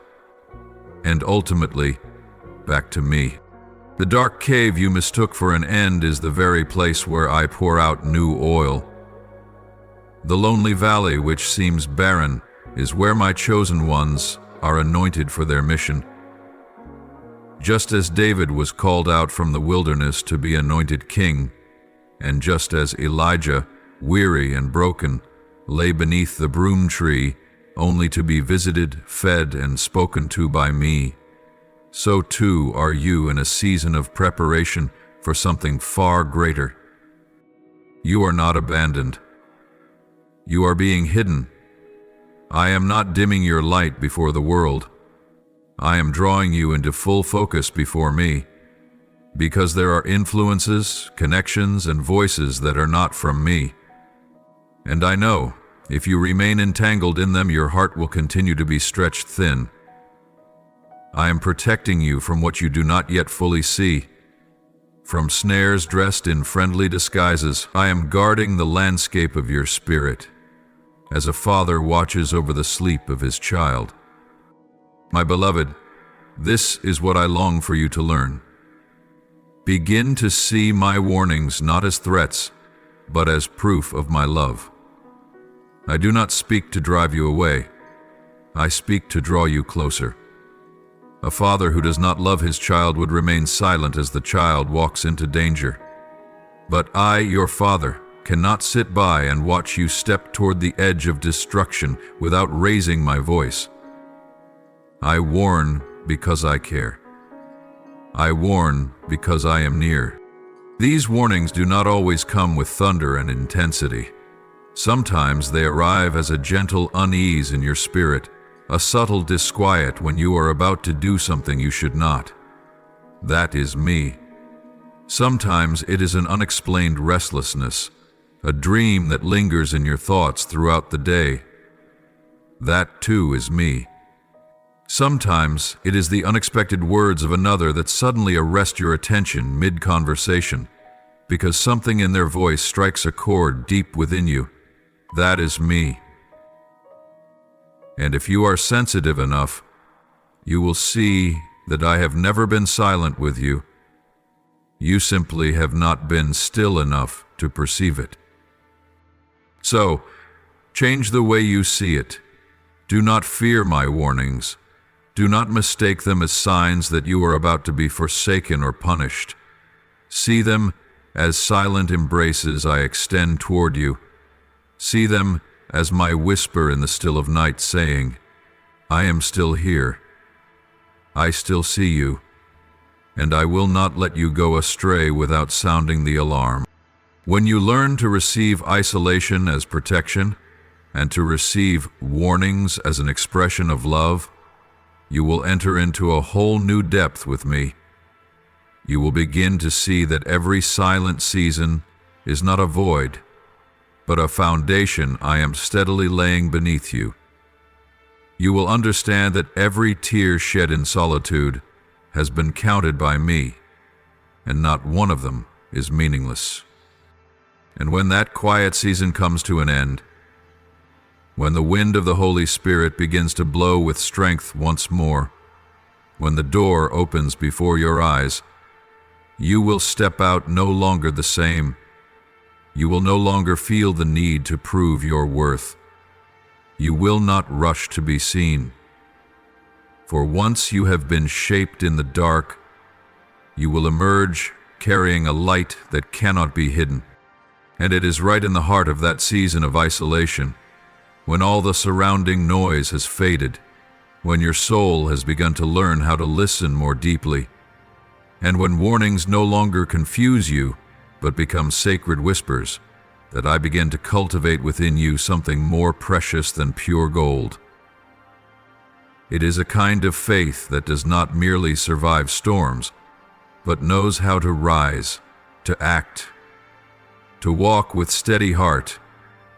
and ultimately, back to me. The dark cave you mistook for an end is the very place where I pour out new oil. The lonely valley which seems barren is where my chosen ones are anointed for their mission. Just as David was called out from the wilderness to be anointed king, and just as Elijah, weary and broken, lay beneath the broom tree only to be visited, fed, and spoken to by me, so too are you in a season of preparation for something far greater. You are not abandoned. You are being hidden. I am not dimming your light before the world. I am drawing you into full focus before me, because there are influences, connections, and voices that are not from me. And I know, if you remain entangled in them, your heart will continue to be stretched thin. I am protecting you from what you do not yet fully see. From snares dressed in friendly disguises, I am guarding the landscape of your spirit, as a father watches over the sleep of his child. My beloved, this is what I long for you to learn. Begin to see my warnings not as threats, but as proof of my love. I do not speak to drive you away. I speak to draw you closer. A father who does not love his child would remain silent as the child walks into danger. But I, your father, cannot sit by and watch you step toward the edge of destruction without raising my voice. I warn because I care. I warn because I am near. These warnings do not always come with thunder and intensity. Sometimes they arrive as a gentle unease in your spirit, a subtle disquiet when you are about to do something you should not. That is me. Sometimes it is an unexplained restlessness, a dream that lingers in your thoughts throughout the day. That too is me. Sometimes it is the unexpected words of another that suddenly arrest your attention mid-conversation, because something in their voice strikes a chord deep within you. That is me. And if you are sensitive enough, you will see that I have never been silent with you. You simply have not been still enough to perceive it. So, change the way you see it. Do not fear my warnings. Do not mistake them as signs that you are about to be forsaken or punished. See them as silent embraces I extend toward you. See them as my whisper in the still of night saying, I am still here. I still see you, and I will not let you go astray without sounding the alarm. When you learn to receive isolation as protection, and to receive warnings as an expression of love, you will enter into a whole new depth with me. You will begin to see that every silent season is not a void, but a foundation I am steadily laying beneath you. You will understand that every tear shed in solitude has been counted by me, and not one of them is meaningless. And when that quiet season comes to an end, when the wind of the Holy Spirit begins to blow with strength once more, when the door opens before your eyes, you will step out no longer the same. You will no longer feel the need to prove your worth. You will not rush to be seen. For once you have been shaped in the dark, you will emerge carrying a light that cannot be hidden. And it is right in the heart of that season of isolation, when all the surrounding noise has faded, when your soul has begun to learn how to listen more deeply, and when warnings no longer confuse you, but become sacred whispers, that I begin to cultivate within you something more precious than pure gold. It is a kind of faith that does not merely survive storms, but knows how to rise, to act, to walk with steady heart,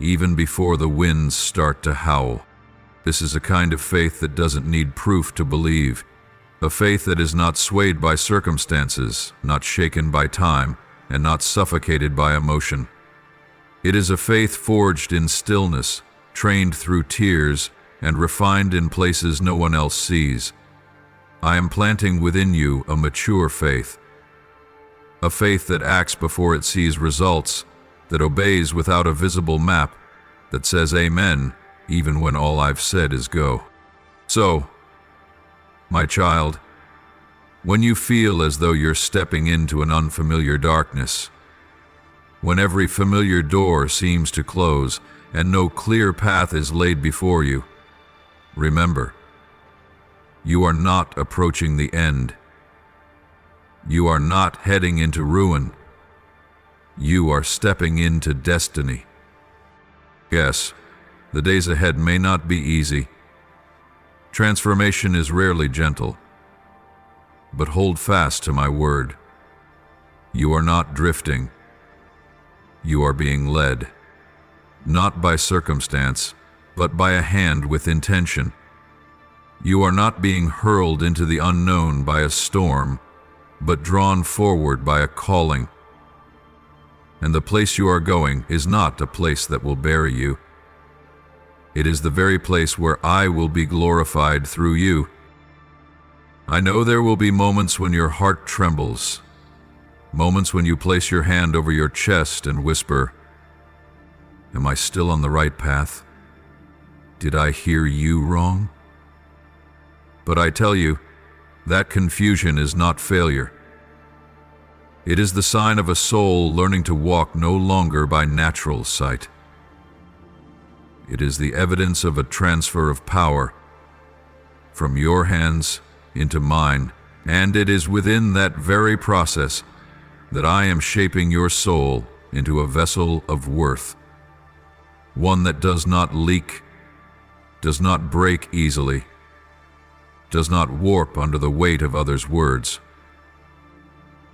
even before the winds start to howl. This is a kind of faith that doesn't need proof to believe, a faith that is not swayed by circumstances, not shaken by time, and not suffocated by emotion. It is a faith forged in stillness, trained through tears, and refined in places no one else sees. I am planting within you a mature faith, a faith that acts before it sees results, that obeys without a visible map, that says amen even when all I've said is go. So, my child, when you feel as though you're stepping into an unfamiliar darkness, when every familiar door seems to close and no clear path is laid before you, remember, you are not approaching the end. You are not heading into ruin. You are stepping into destiny. Yes, the days ahead may not be easy. Transformation is rarely gentle. But hold fast to my word. You are not drifting. You are being led, not by circumstance, but by a hand with intention. You are not being hurled into the unknown by a storm, but drawn forward by a calling. And the place you are going is not a place that will bury you. It is the very place where I will be glorified through you. I know there will be moments when your heart trembles, moments when you place your hand over your chest and whisper, "Am I still on the right path? Did I hear you wrong?" But I tell you, that confusion is not failure. It is the sign of a soul learning to walk no longer by natural sight. It is the evidence of a transfer of power from your hands into mine, and it is within that very process that I am shaping your soul into a vessel of worth, one that does not leak, does not break easily, does not warp under the weight of others' words.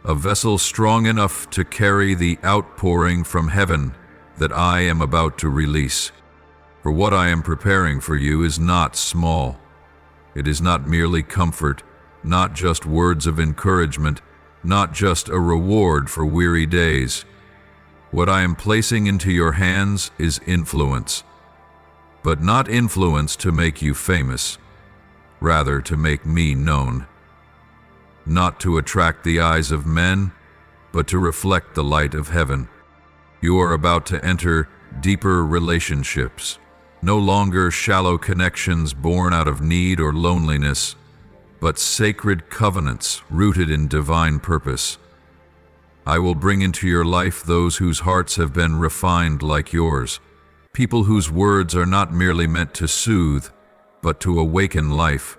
A vessel strong enough to carry the outpouring from heaven that I am about to release. For what I am preparing for you is not small. It is not merely comfort, not just words of encouragement, not just a reward for weary days. What I am placing into your hands is influence, but not influence to make you famous, rather to make me known. Not to attract the eyes of men, but to reflect the light of heaven. You are about to enter deeper relationships, no longer shallow connections born out of need or loneliness, but sacred covenants rooted in divine purpose. I will bring into your life those whose hearts have been refined like yours, people whose words are not merely meant to soothe, but to awaken life.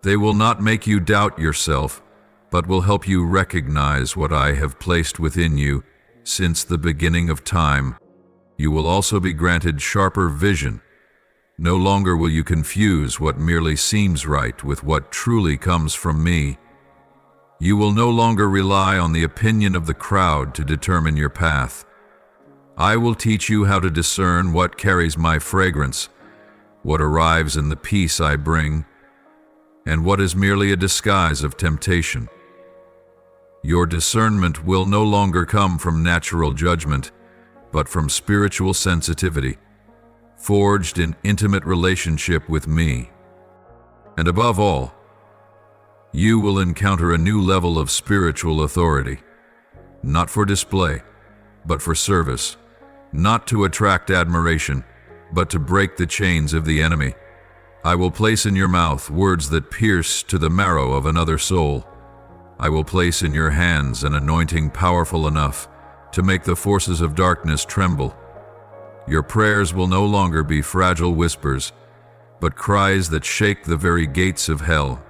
They will not make you doubt yourself, but will help you recognize what I have placed within you since the beginning of time. You will also be granted sharper vision. No longer will you confuse what merely seems right with what truly comes from me. You will no longer rely on the opinion of the crowd to determine your path. I will teach you how to discern what carries my fragrance, what arrives in the peace I bring, and what is merely a disguise of temptation. Your discernment will no longer come from natural judgment, but from spiritual sensitivity, forged in intimate relationship with me. And above all, you will encounter a new level of spiritual authority, not for display, but for service, not to attract admiration, but to break the chains of the enemy. I will place in your mouth words that pierce to the marrow of another soul. I will place in your hands an anointing powerful enough to make the forces of darkness tremble. Your prayers will no longer be fragile whispers, but cries that shake the very gates of hell.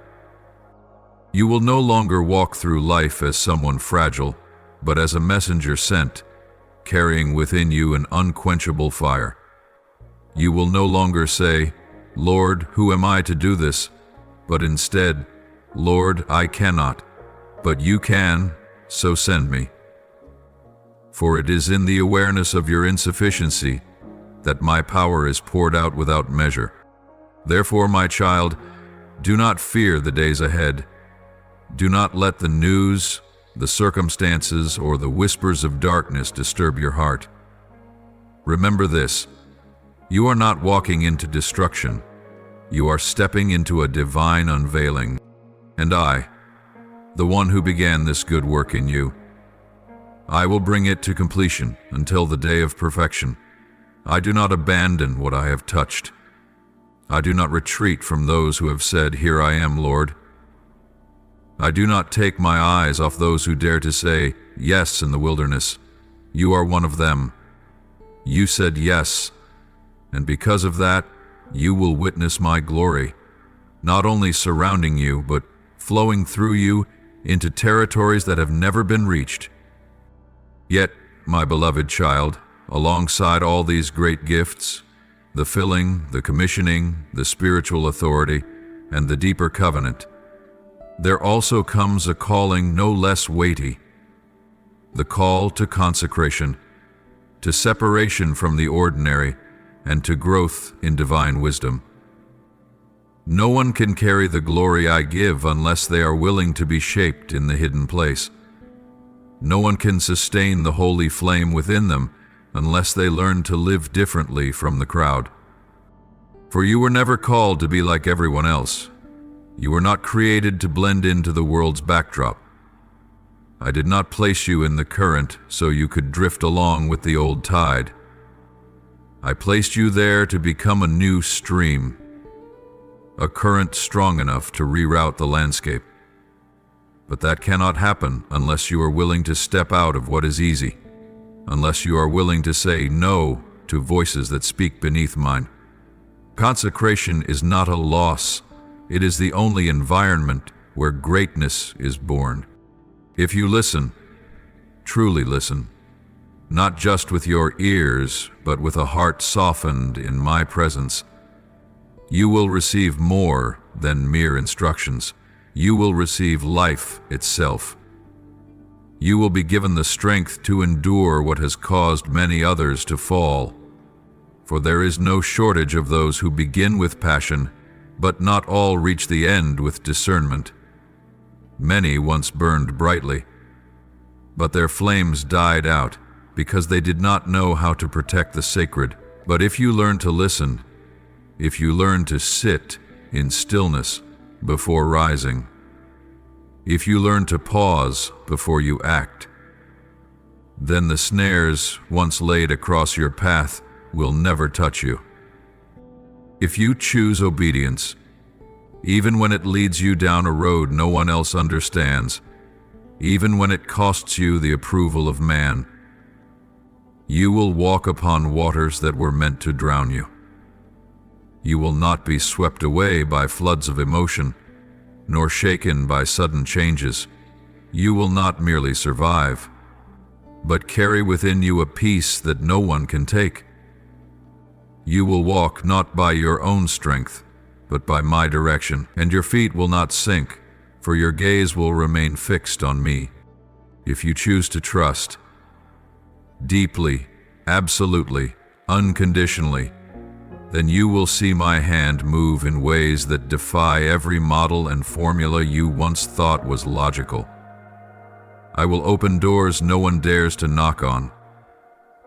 You will no longer walk through life as someone fragile, but as a messenger sent, carrying within you an unquenchable fire. You will no longer say, "Lord, who am I to do this?" but instead, "Lord, I cannot, but you can, so send me." For it is in the awareness of your insufficiency that my power is poured out without measure. Therefore, my child, do not fear the days ahead. Do not let the news, the circumstances, or the whispers of darkness disturb your heart. Remember this: you are not walking into destruction. You are stepping into a divine unveiling. And I, the one who began this good work in you, I will bring it to completion until the day of perfection. I do not abandon what I have touched. I do not retreat from those who have said, "Here I am, Lord." I do not take my eyes off those who dare to say, "Yes," in the wilderness. You are one of them. You said yes, and because of that, you will witness my glory, not only surrounding you, but flowing through you into territories that have never been reached. Yet, my beloved child, alongside all these great gifts, the filling, the commissioning, the spiritual authority, and the deeper covenant, there also comes a calling no less weighty, the call to consecration, to separation from the ordinary, and to growth in divine wisdom. No one can carry the glory I give unless they are willing to be shaped in the hidden place. No one can sustain the holy flame within them unless they learn to live differently from the crowd. For you were never called to be like everyone else. You were not created to blend into the world's backdrop. I did not place you in the current so you could drift along with the old tide. I placed you there to become a new stream, a current strong enough to reroute the landscape. But that cannot happen unless you are willing to step out of what is easy, unless you are willing to say no to voices that speak beneath mine. Consecration is not a loss. It is the only environment where greatness is born. If you listen, truly listen, not just with your ears, but with a heart softened in my presence, you will receive more than mere instructions. You will receive life itself. You will be given the strength to endure what has caused many others to fall. For there is no shortage of those who begin with passion, but not all reach the end with discernment. Many once burned brightly, but their flames died out because they did not know how to protect the sacred. But if you learn to listen, if you learn to sit in stillness before rising, if you learn to pause before you act, then the snares once laid across your path will never touch you. If you choose obedience, even when it leads you down a road no one else understands, even when it costs you the approval of man, you will walk upon waters that were meant to drown you. You will not be swept away by floods of emotion, nor shaken by sudden changes. You will not merely survive, but carry within you a peace that no one can take. You will walk not by your own strength, but by my direction, and your feet will not sink, for your gaze will remain fixed on me. If you choose to trust, deeply, absolutely, unconditionally, then you will see my hand move in ways that defy every model and formula you once thought was logical. I will open doors no one dares to knock on.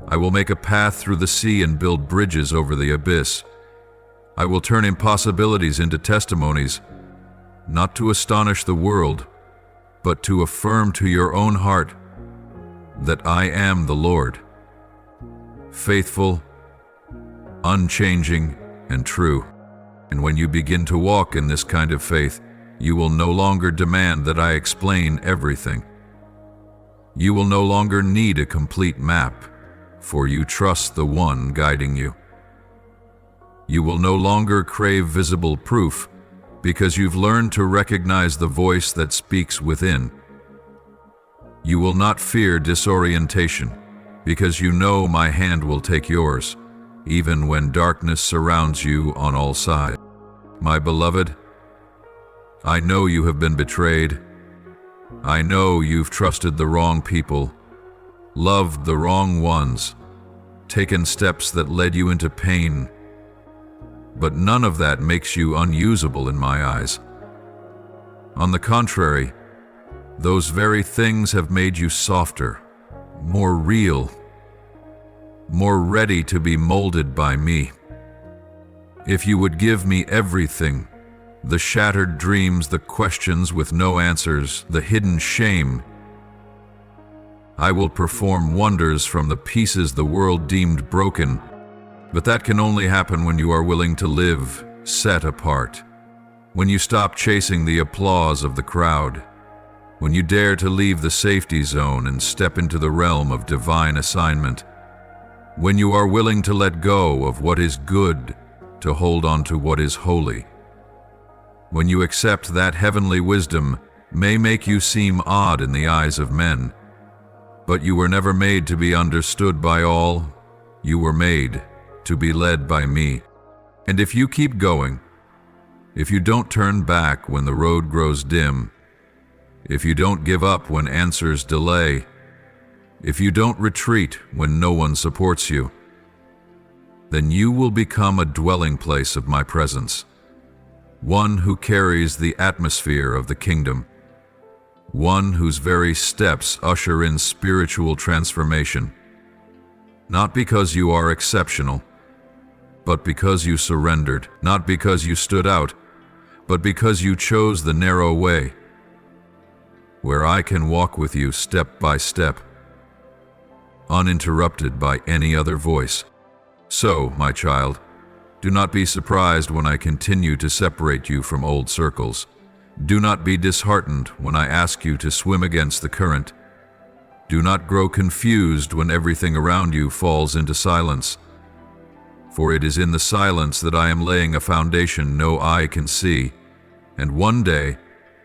I will make a path through the sea and build bridges over the abyss. I will turn impossibilities into testimonies, not to astonish the world, but to affirm to your own heart that I am the Lord, faithful, unchanging, and true. And when you begin to walk in this kind of faith, you will no longer demand that I explain everything. You will no longer need a complete map, for you trust the one guiding you. You will no longer crave visible proof, because you've learned to recognize the voice that speaks within. You will not fear disorientation, because you know my hand will take yours, even when darkness surrounds you on all sides. My beloved, I know you have been betrayed. I know you've trusted the wrong people, loved the wrong ones, taken steps that led you into pain. But none of that makes you unusable in my eyes. On the contrary, those very things have made you softer, more real, more ready to be molded by me. If you would give me everything, the shattered dreams, the questions with no answers, the hidden shame, I will perform wonders from the pieces the world deemed broken. But that can only happen when you are willing to live set apart, when you stop chasing the applause of the crowd, when you dare to leave the safety zone and step into the realm of divine assignment, when you are willing to let go of what is good to hold on to what is holy, when you accept that heavenly wisdom may make you seem odd in the eyes of men, but you were never made to be understood by all. You were made to be led by me. And if you keep going, if you don't turn back when the road grows dim, if you don't give up when answers delay, if you don't retreat when no one supports you, then you will become a dwelling place of my presence, one who carries the atmosphere of the kingdom, one whose very steps usher in spiritual transformation, not because you are exceptional, but because you surrendered, not because you stood out, but because you chose the narrow way, where I can walk with you step by step, uninterrupted by any other voice. So, my child, do not be surprised when I continue to separate you from old circles. Do not be disheartened when I ask you to swim against the current. Do not grow confused when everything around you falls into silence. For it is in the silence that I am laying a foundation no eye can see, and one day,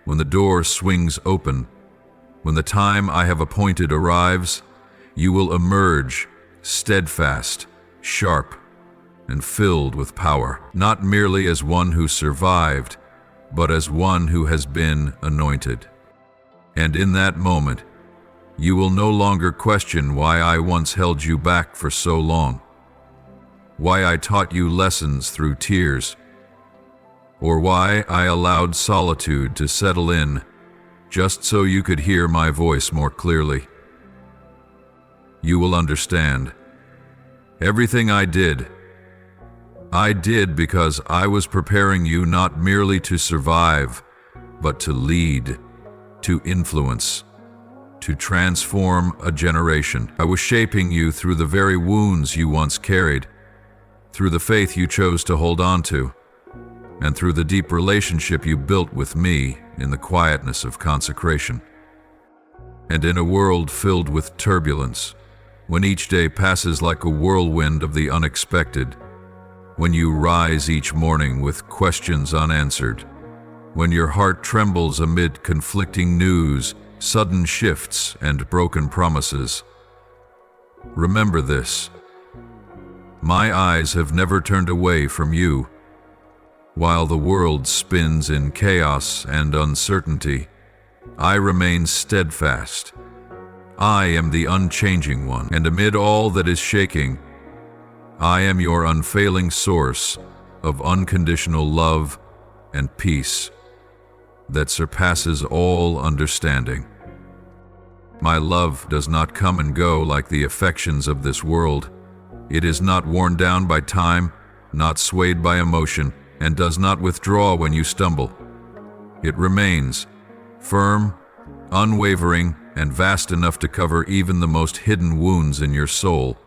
when the door swings open, when the time I have appointed arrives, you will emerge steadfast, sharp, and filled with power, not merely as one who survived, but as one who has been anointed. And in that moment, you will no longer question why I once held you back for so long, why I taught you lessons through tears, or why I allowed solitude to settle in just so you could hear my voice more clearly. You will understand. Everything I did because I was preparing you not merely to survive, but to lead, to influence, to transform a generation. I was shaping you through the very wounds you once carried, through the faith you chose to hold on to, and through the deep relationship you built with me in the quietness of consecration. And in a world filled with turbulence, when each day passes like a whirlwind of the unexpected, when you rise each morning with questions unanswered, when your heart trembles amid conflicting news, sudden shifts, and broken promises, remember this: my eyes have never turned away from you. While the world spins in chaos and uncertainty, I remain steadfast. I am the unchanging one, and amid all that is shaking, I am your unfailing source of unconditional love and peace that surpasses all understanding. My love does not come and go like the affections of this world. It is not worn down by time, not swayed by emotion, and does not withdraw when you stumble. It remains firm, unwavering, and vast enough to cover even the most hidden wounds in your soul.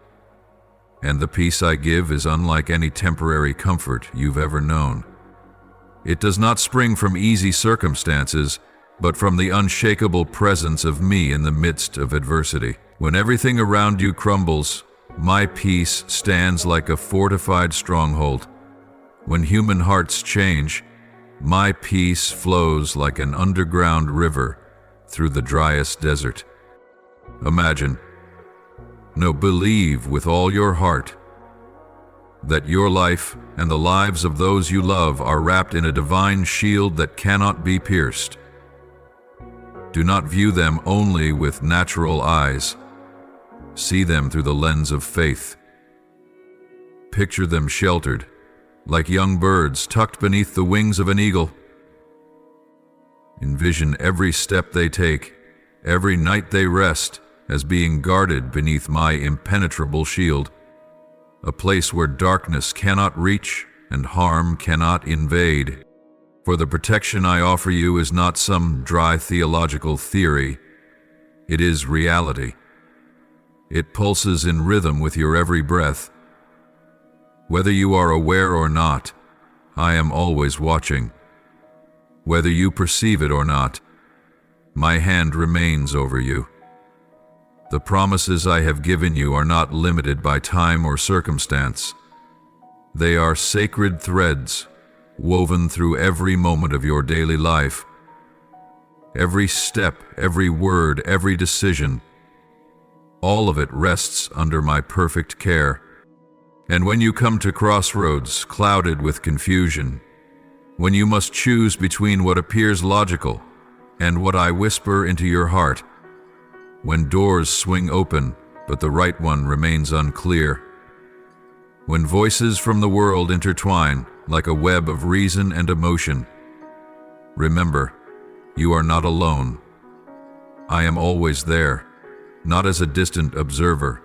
And the peace I give is unlike any temporary comfort you've ever known. It does not spring from easy circumstances, but from the unshakable presence of me in the midst of adversity. When everything around you crumbles, my peace stands like a fortified stronghold. When human hearts change, my peace flows like an underground river through the driest desert. Imagine, No, believe with all your heart that your life and the lives of those you love are wrapped in a divine shield that cannot be pierced. Do not view them only with natural eyes. See them through the lens of faith. Picture them sheltered, like young birds tucked beneath the wings of an eagle. Envision every step they take, every night they rest, as being guarded beneath my impenetrable shield, a place where darkness cannot reach and harm cannot invade. For the protection I offer you is not some dry theological theory. It is reality. It pulses in rhythm with your every breath. Whether you are aware or not, I am always watching. Whether you perceive it or not, my hand remains over you. The promises I have given you are not limited by time or circumstance. They are sacred threads woven through every moment of your daily life. Every step, every word, every decision, all of it rests under my perfect care. And when you come to crossroads clouded with confusion, when you must choose between what appears logical and what I whisper into your heart, when doors swing open but the right one remains unclear, when voices from the world intertwine like a web of reason and emotion, remember, you are not alone. I am always there, not as a distant observer,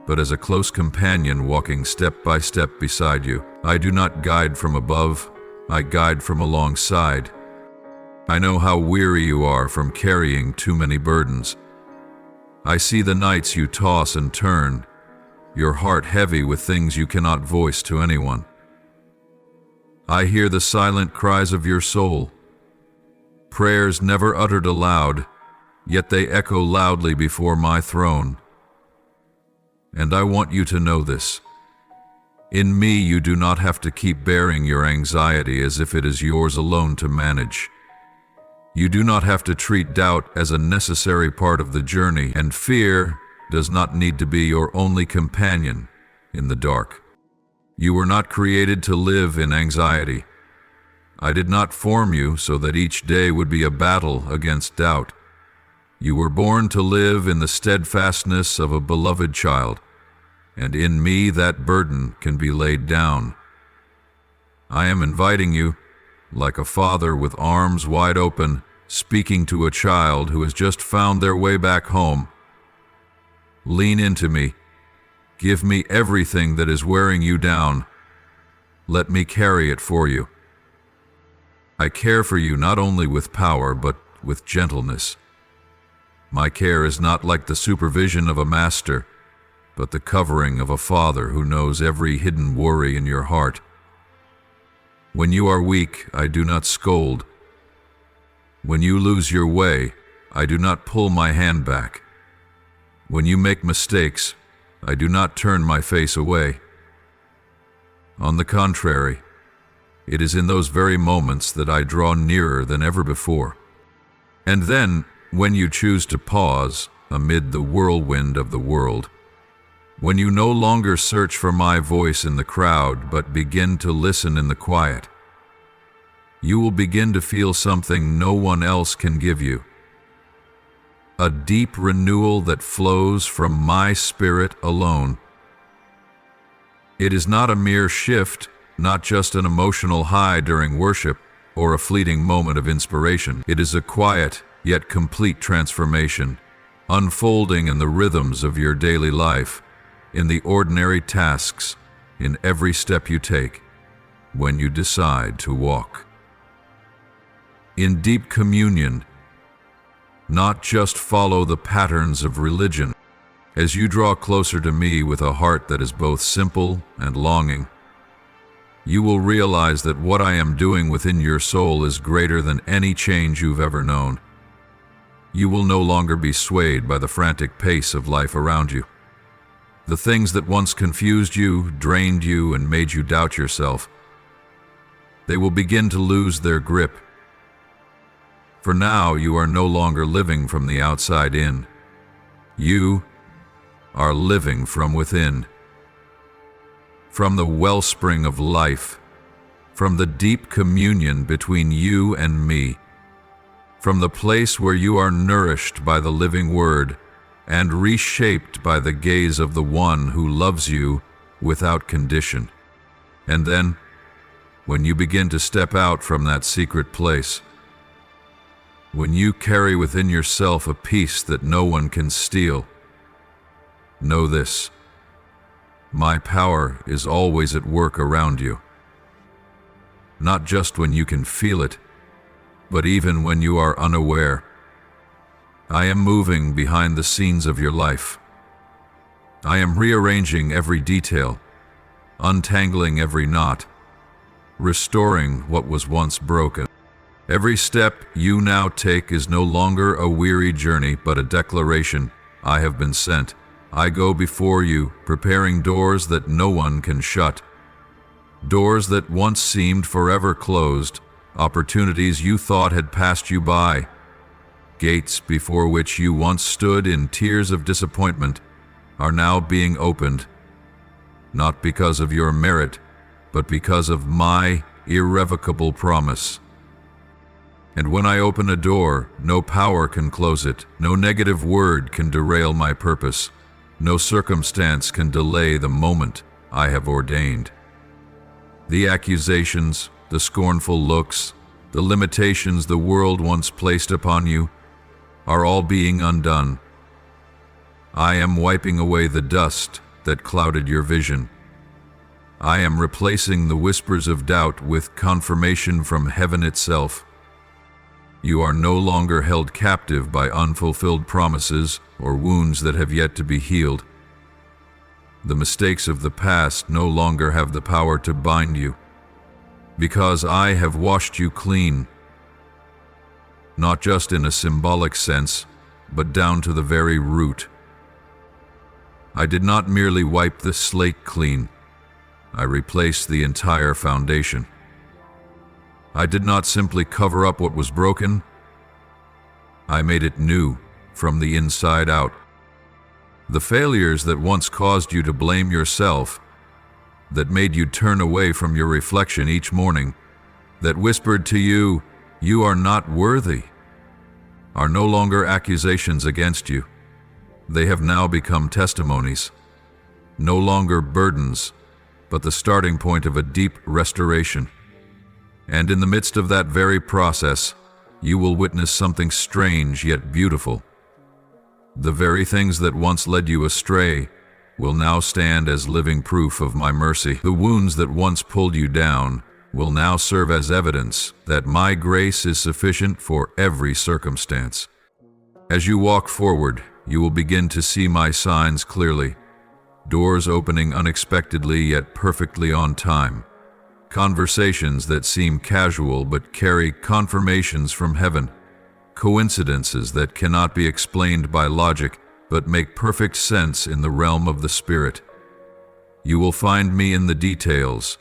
but as a close companion walking step by step beside you. I do not guide from above, I guide from alongside. I know how weary you are from carrying too many burdens. I see the nights you toss and turn, your heart heavy with things you cannot voice to anyone. I hear the silent cries of your soul, prayers never uttered aloud, yet they echo loudly before my throne. And I want you to know this. In me, you do not have to keep bearing your anxiety as if it is yours alone to manage. You do not have to treat doubt as a necessary part of the journey, and fear does not need to be your only companion in the dark. You were not created to live in anxiety. I did not form you so that each day would be a battle against doubt. You were born to live in the steadfastness of a beloved child, and in me that burden can be laid down. I am inviting you, like a father with arms wide open, speaking to a child who has just found their way back home. Lean into me. Give me everything that is wearing you down. Let me carry it for you. I care for you not only with power, but with gentleness. My care is not like the supervision of a master, but the covering of a father who knows every hidden worry in your heart. When you are weak, I do not scold. When you lose your way, I do not pull my hand back. When you make mistakes, I do not turn my face away. On the contrary, it is in those very moments that I draw nearer than ever before. And then, when you choose to pause amid the whirlwind of the world, when you no longer search for my voice in the crowd but begin to listen in the quiet, you will begin to feel something no one else can give you. A deep renewal that flows from my spirit alone. It is not a mere shift, not just an emotional high during worship or a fleeting moment of inspiration. It is a quiet yet complete transformation, unfolding in the rhythms of your daily life, in the ordinary tasks, in every step you take, when you decide to walk. In deep communion, not just follow the patterns of religion. As you draw closer to me with a heart that is both simple and longing, you will realize that what I am doing within your soul is greater than any change you've ever known. You will no longer be swayed by the frantic pace of life around you. The things that once confused you, drained you, and made you doubt yourself, they will begin to lose their grip. For now, you are no longer living from the outside in. You are living from within. From the wellspring of life, from the deep communion between you and me, from the place where you are nourished by the living word and reshaped by the gaze of the one who loves you without condition. And then, when you begin to step out from that secret place, when you carry within yourself a peace that no one can steal, know this: my power is always at work around you. Not just when you can feel it, but even when you are unaware. I am moving behind the scenes of your life. I am rearranging every detail, untangling every knot, restoring what was once broken. Every step you now take is no longer a weary journey, but a declaration: I have been sent. I go before you, preparing doors that no one can shut. Doors that once seemed forever closed, opportunities you thought had passed you by. Gates before which you once stood in tears of disappointment are now being opened, not because of your merit, but because of my irrevocable promise. And when I open a door, no power can close it, no negative word can derail my purpose, no circumstance can delay the moment I have ordained. The accusations, the scornful looks, the limitations the world once placed upon you are all being undone. I am wiping away the dust that clouded your vision. I am replacing the whispers of doubt with confirmation from heaven itself. You are no longer held captive by unfulfilled promises or wounds that have yet to be healed. The mistakes of the past no longer have the power to bind you, because I have washed you clean, not just in a symbolic sense, but down to the very root. I did not merely wipe the slate clean, I replaced the entire foundation. I did not simply cover up what was broken, I made it new from the inside out. The failures that once caused you to blame yourself, that made you turn away from your reflection each morning, that whispered to you, "You are not worthy," are no longer accusations against you. They have now become testimonies, no longer burdens, but the starting point of a deep restoration. And in the midst of that very process, you will witness something strange yet beautiful. The very things that once led you astray will now stand as living proof of my mercy. The wounds that once pulled you down will now serve as evidence that my grace is sufficient for every circumstance. As you walk forward, you will begin to see my signs clearly. Doors opening unexpectedly yet perfectly on time. Conversations that seem casual but carry confirmations from heaven. Coincidences that cannot be explained by logic but make perfect sense in the realm of the Spirit. You will find me in the details,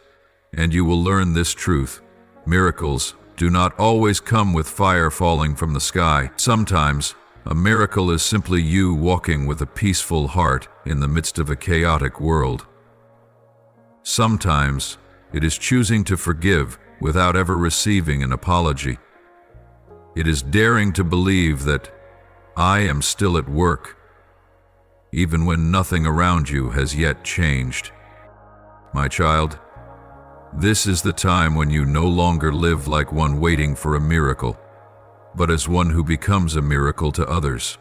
and you will learn this truth: miracles do not always come with fire falling from the sky. Sometimes, a miracle is simply you walking with a peaceful heart in the midst of a chaotic world. Sometimes, it is choosing to forgive without ever receiving an apology. It is daring to believe that I am still at work, even when nothing around you has yet changed. My child, this is the time when you no longer live like one waiting for a miracle, but as one who becomes a miracle to others.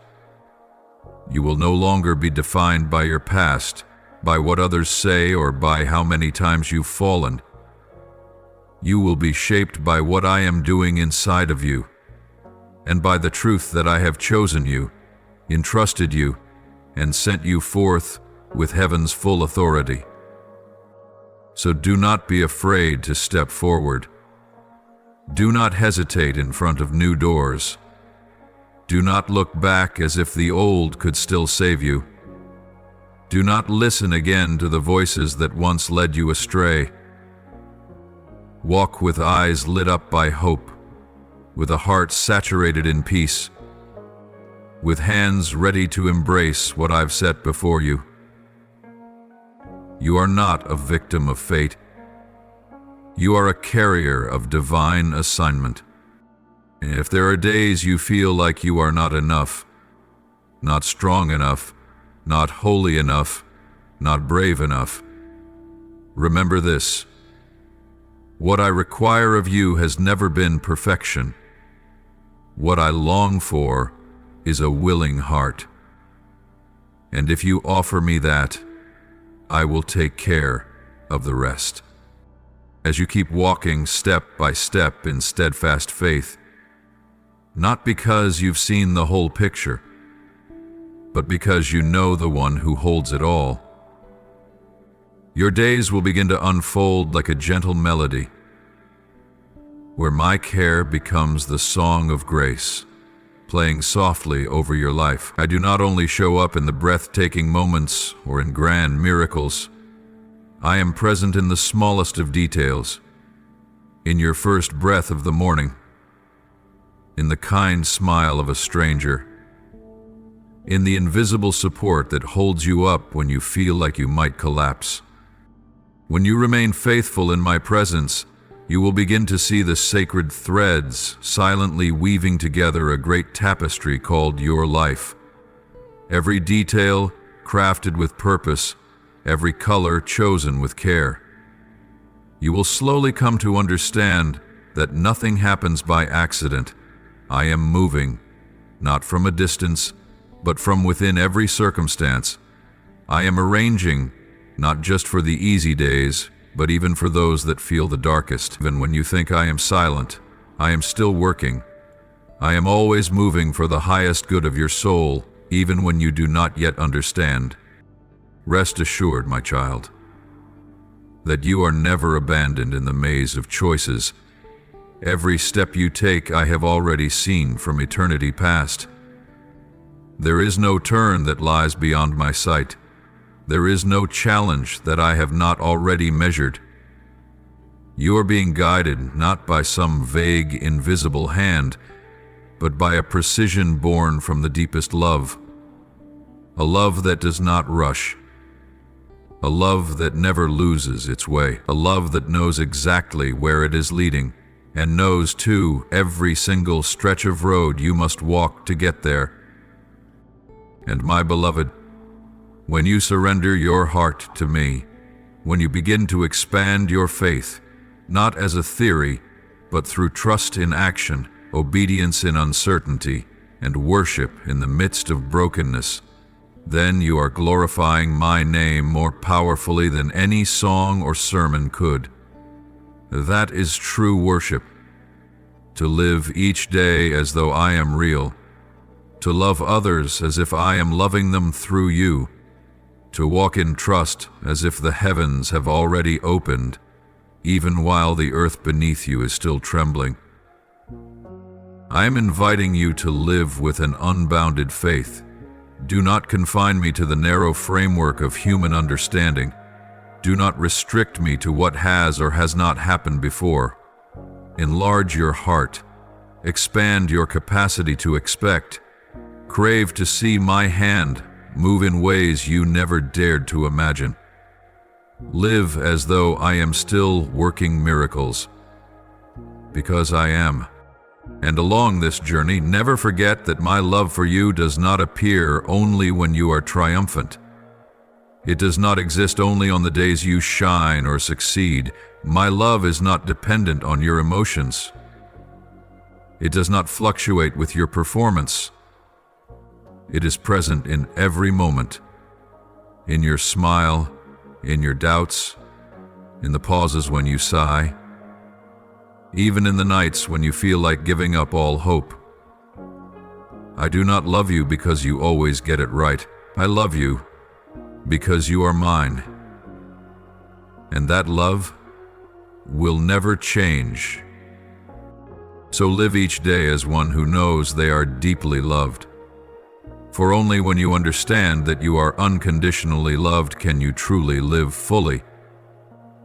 You will no longer be defined by your past, by what others say, or by how many times you've fallen. You will be shaped by what I am doing inside of you, and by the truth that I have chosen you, entrusted you, and sent you forth with heaven's full authority. So do not be afraid to step forward. Do not hesitate in front of new doors. Do not look back as if the old could still save you. Do not listen again to the voices that once led you astray. Walk with eyes lit up by hope, with a heart saturated in peace. with hands ready to embrace what I've set before you. You are not a victim of fate. You are a carrier of divine assignment. And if there are days you feel like you are not enough, not strong enough, not holy enough, not brave enough, remember this: what I require of you has never been perfection. What I long for is a willing heart. And if you offer me that, I will take care of the rest. As you keep walking step by step in steadfast faith, not because you've seen the whole picture, but because you know the one who holds it all, your days will begin to unfold like a gentle melody, where my care becomes the song of grace, playing softly over your life. I do not only show up in the breathtaking moments or in grand miracles. I am present in the smallest of details, in your first breath of the morning, in the kind smile of a stranger, in the invisible support that holds you up when you feel like you might collapse. When you remain faithful in my presence, you will begin to see the sacred threads silently weaving together a great tapestry called your life. Every detail crafted with purpose, every color chosen with care. You will slowly come to understand that nothing happens by accident. I am moving, not from a distance, but from within every circumstance. I am arranging, not just for the easy days, but even for those that feel the darkest. Even when you think I am silent, I am still working. I am always moving for the highest good of your soul, even when you do not yet understand. Rest assured, my child, that you are never abandoned in the maze of choices. Every step you take I have already seen from eternity past. There is no turn that lies beyond my sight. There is no challenge that I have not already measured. You are being guided not by some vague, invisible hand, but by a precision born from the deepest love. A love that does not rush. A love that never loses its way. A love that knows exactly where it is leading, and knows, too, every single stretch of road you must walk to get there. And my beloved, when you surrender your heart to me, when you begin to expand your faith, not as a theory, but through trust in action, obedience in uncertainty, and worship in the midst of brokenness, then you are glorifying my name more powerfully than any song or sermon could. That is true worship. To live each day as though I am real, to love others as if I am loving them through you, to walk in trust as if the heavens have already opened, even while the earth beneath you is still trembling. I am inviting you to live with an unbounded faith. Do not confine me to the narrow framework of human understanding. Do not restrict me to what has or has not happened before. Enlarge your heart. Expand your capacity to expect. Crave to see my hand move in ways you never dared to imagine. Live as though I am still working miracles, because I am. And along this journey, never forget that my love for you does not appear only when you are triumphant. It does not exist only on the days you shine or succeed. My love is not dependent on your emotions. It does not fluctuate with your performance. It is present in every moment, in your smile, in your doubts, in the pauses when you sigh, even in the nights when you feel like giving up all hope. I do not love you because you always get it right. I love you because you are mine. And that love will never change. So live each day as one who knows they are deeply loved. For only when you understand that you are unconditionally loved can you truly live fully.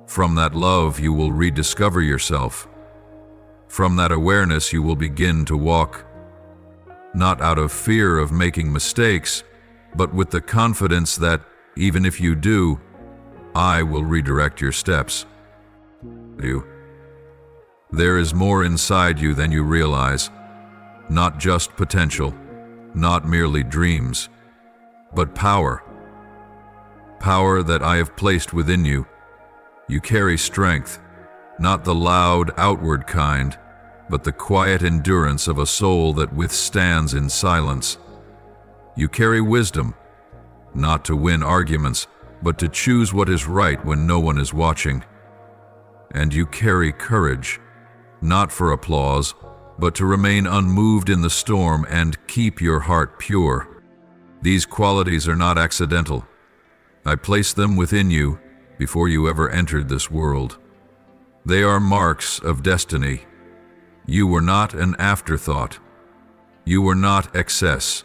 From that love, you will rediscover yourself. From that awareness, you will begin to walk not out of fear of making mistakes, but with the confidence that, even if you do, I will redirect your steps. There is more inside you than you realize, not just potential, not merely dreams, but power. Power that I have placed within you. You carry strength, not the loud, outward kind, but the quiet endurance of a soul that withstands in silence. You carry wisdom, not to win arguments, but to choose what is right when no one is watching. And you carry courage, not for applause, but to remain unmoved in the storm and keep your heart pure. These qualities are not accidental. I placed them within you before you ever entered this world. They are marks of destiny. You were not an afterthought. You were not excess.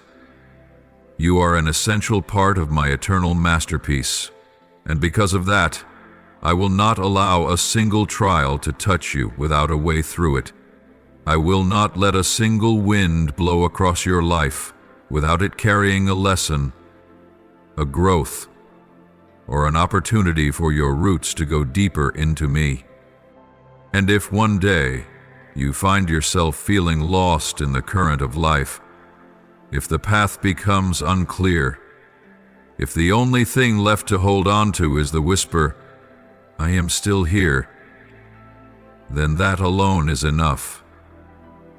You are an essential part of my eternal masterpiece, and because of that, I will not allow a single trial to touch you without a way through it. I will not let a single wind blow across your life without it carrying a lesson, a growth, or an opportunity for your roots to go deeper into me. And if one day you find yourself feeling lost in the current of life, if the path becomes unclear, if the only thing left to hold on to is the whisper, "I am still here," then that alone is enough.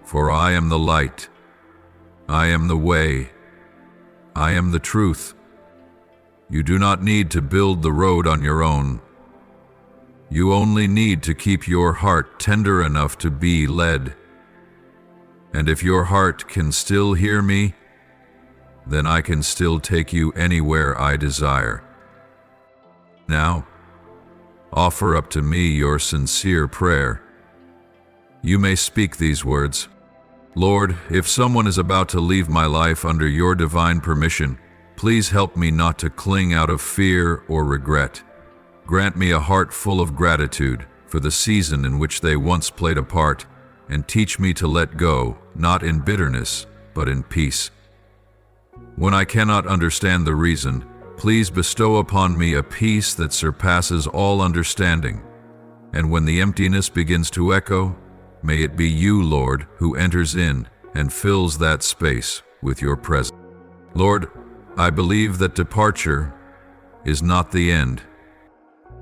For I am the light, I am the way, I am the truth. You do not need to build the road on your own. You only need to keep your heart tender enough to be led. And if your heart can still hear me, then I can still take you anywhere I desire. Now, offer up to me your sincere prayer. You may speak these words. Lord, if someone is about to leave my life under your divine permission, please help me not to cling out of fear or regret. Grant me a heart full of gratitude for the season in which they once played a part, and teach me to let go, not in bitterness, but in peace. When I cannot understand the reason, please bestow upon me a peace that surpasses all understanding. And when the emptiness begins to echo, may it be you, Lord, who enters in and fills that space with your presence. Lord, I believe that departure is not the end.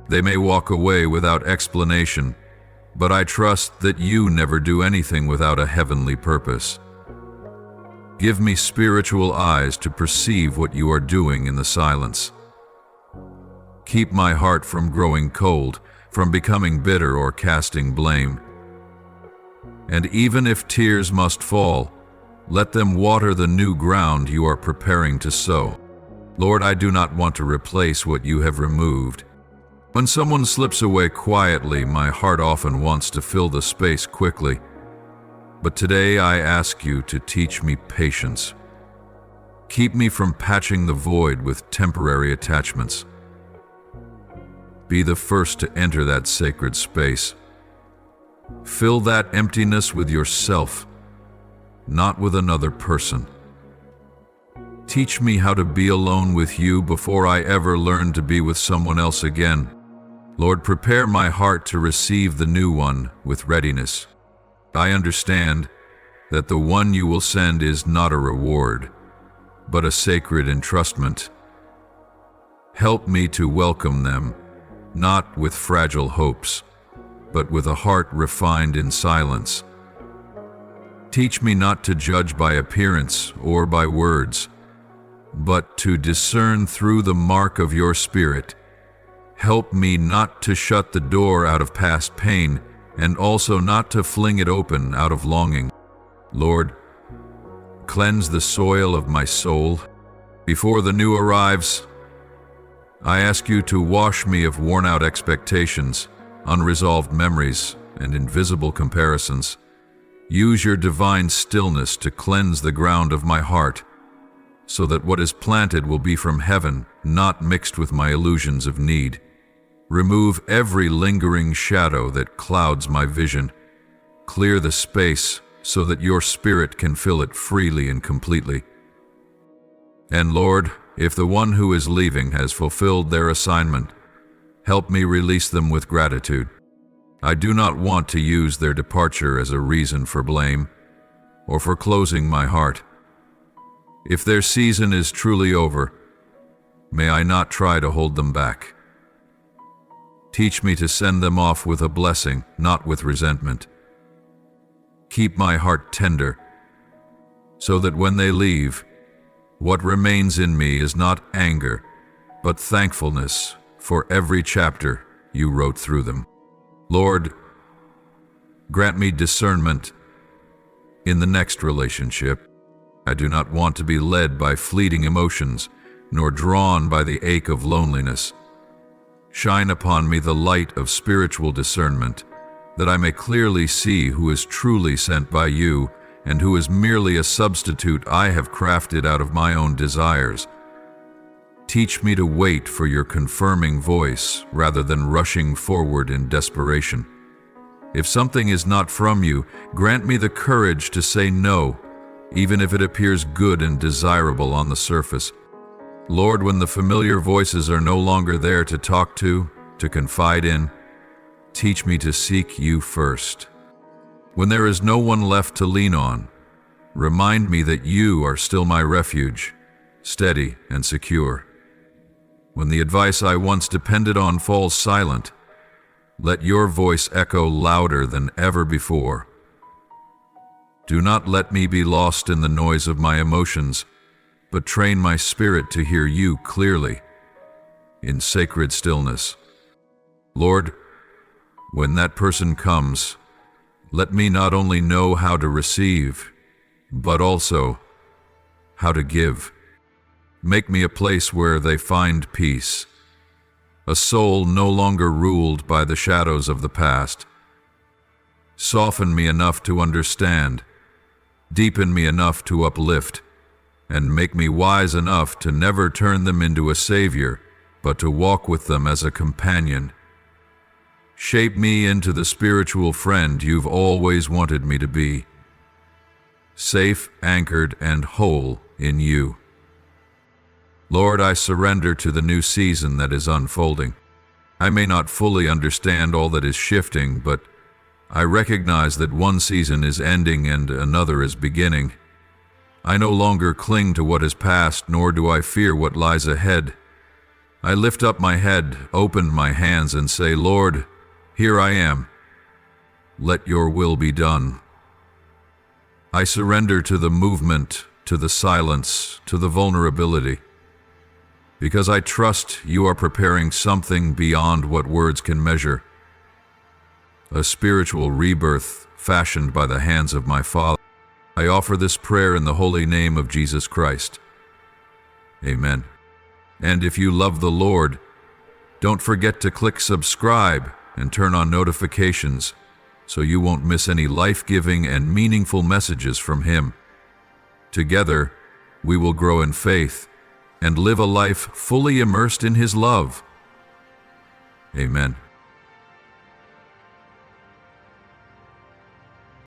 They may walk away without explanation, but I trust that you never do anything without a heavenly purpose. Give me spiritual eyes to perceive what you are doing in the silence. Keep my heart from growing cold, from becoming bitter or casting blame. And even if tears must fall, let them water the new ground you are preparing to sow. Lord, I do not want to replace what you have removed. When someone slips away quietly, my heart often wants to fill the space quickly. But today I ask you to teach me patience. Keep me from patching the void with temporary attachments. Be the first to enter that sacred space. Fill that emptiness with yourself, not with another person. Teach me how to be alone with you before I ever learn to be with someone else again. Lord, prepare my heart to receive the new one with readiness. I understand that the one you will send is not a reward, but a sacred entrustment. Help me to welcome them, not with fragile hopes, but with a heart refined in silence. Teach me not to judge by appearance or by words, but to discern through the mark of your Spirit. Help me not to shut the door out of past pain, and also not to fling it open out of longing. Lord, cleanse the soil of my soul. Before the new arrives, I ask you to wash me of worn-out expectations, unresolved memories, and invisible comparisons. Use your divine stillness to cleanse the ground of my heart, so that what is planted will be from heaven, not mixed with my illusions of need. Remove every lingering shadow that clouds my vision. Clear the space so that your Spirit can fill it freely and completely. And Lord, if the one who is leaving has fulfilled their assignment, help me release them with gratitude. I do not want to use their departure as a reason for blame or for closing my heart. If their season is truly over, may I not try to hold them back. Teach me to send them off with a blessing, not with resentment. Keep my heart tender, so that when they leave, what remains in me is not anger, but thankfulness for every chapter you wrote through them. Lord, grant me discernment in the next relationship. I do not want to be led by fleeting emotions, nor drawn by the ache of loneliness. Shine upon me the light of spiritual discernment, that I may clearly see who is truly sent by you and who is merely a substitute I have crafted out of my own desires. Teach me to wait for your confirming voice rather than rushing forward in desperation. If something is not from you, grant me the courage to say no, even if it appears good and desirable on the surface. Lord, when the familiar voices are no longer there to talk to confide in, teach me to seek you first. When there is no one left to lean on, remind me that you are still my refuge, steady and secure. When the advice I once depended on falls silent, let your voice echo louder than ever before. Do not let me be lost in the noise of my emotions, but train my spirit to hear you clearly, in sacred stillness. Lord, when that person comes, let me not only know how to receive, but also how to give. Make me a place where they find peace, a soul no longer ruled by the shadows of the past. Soften me enough to understand, deepen me enough to uplift, and make me wise enough to never turn them into a savior, but to walk with them as a companion. Shape me into the spiritual friend you've always wanted me to be, safe, anchored, and whole in you. Lord, I surrender to the new season that is unfolding. I may not fully understand all that is shifting, but I recognize that one season is ending and another is beginning. I no longer cling to what is past, nor do I fear what lies ahead. I lift up my head, open my hands, and say, Lord, here I am. Let your will be done. I surrender to the movement, to the silence, to the vulnerability, because I trust you are preparing something beyond what words can measure. A spiritual rebirth fashioned by the hands of my Father. I offer this prayer in the holy name of Jesus Christ. Amen. And if you love the Lord, don't forget to click subscribe and turn on notifications so you won't miss any life-giving and meaningful messages from Him. Together, we will grow in faith and live a life fully immersed in His love. Amen.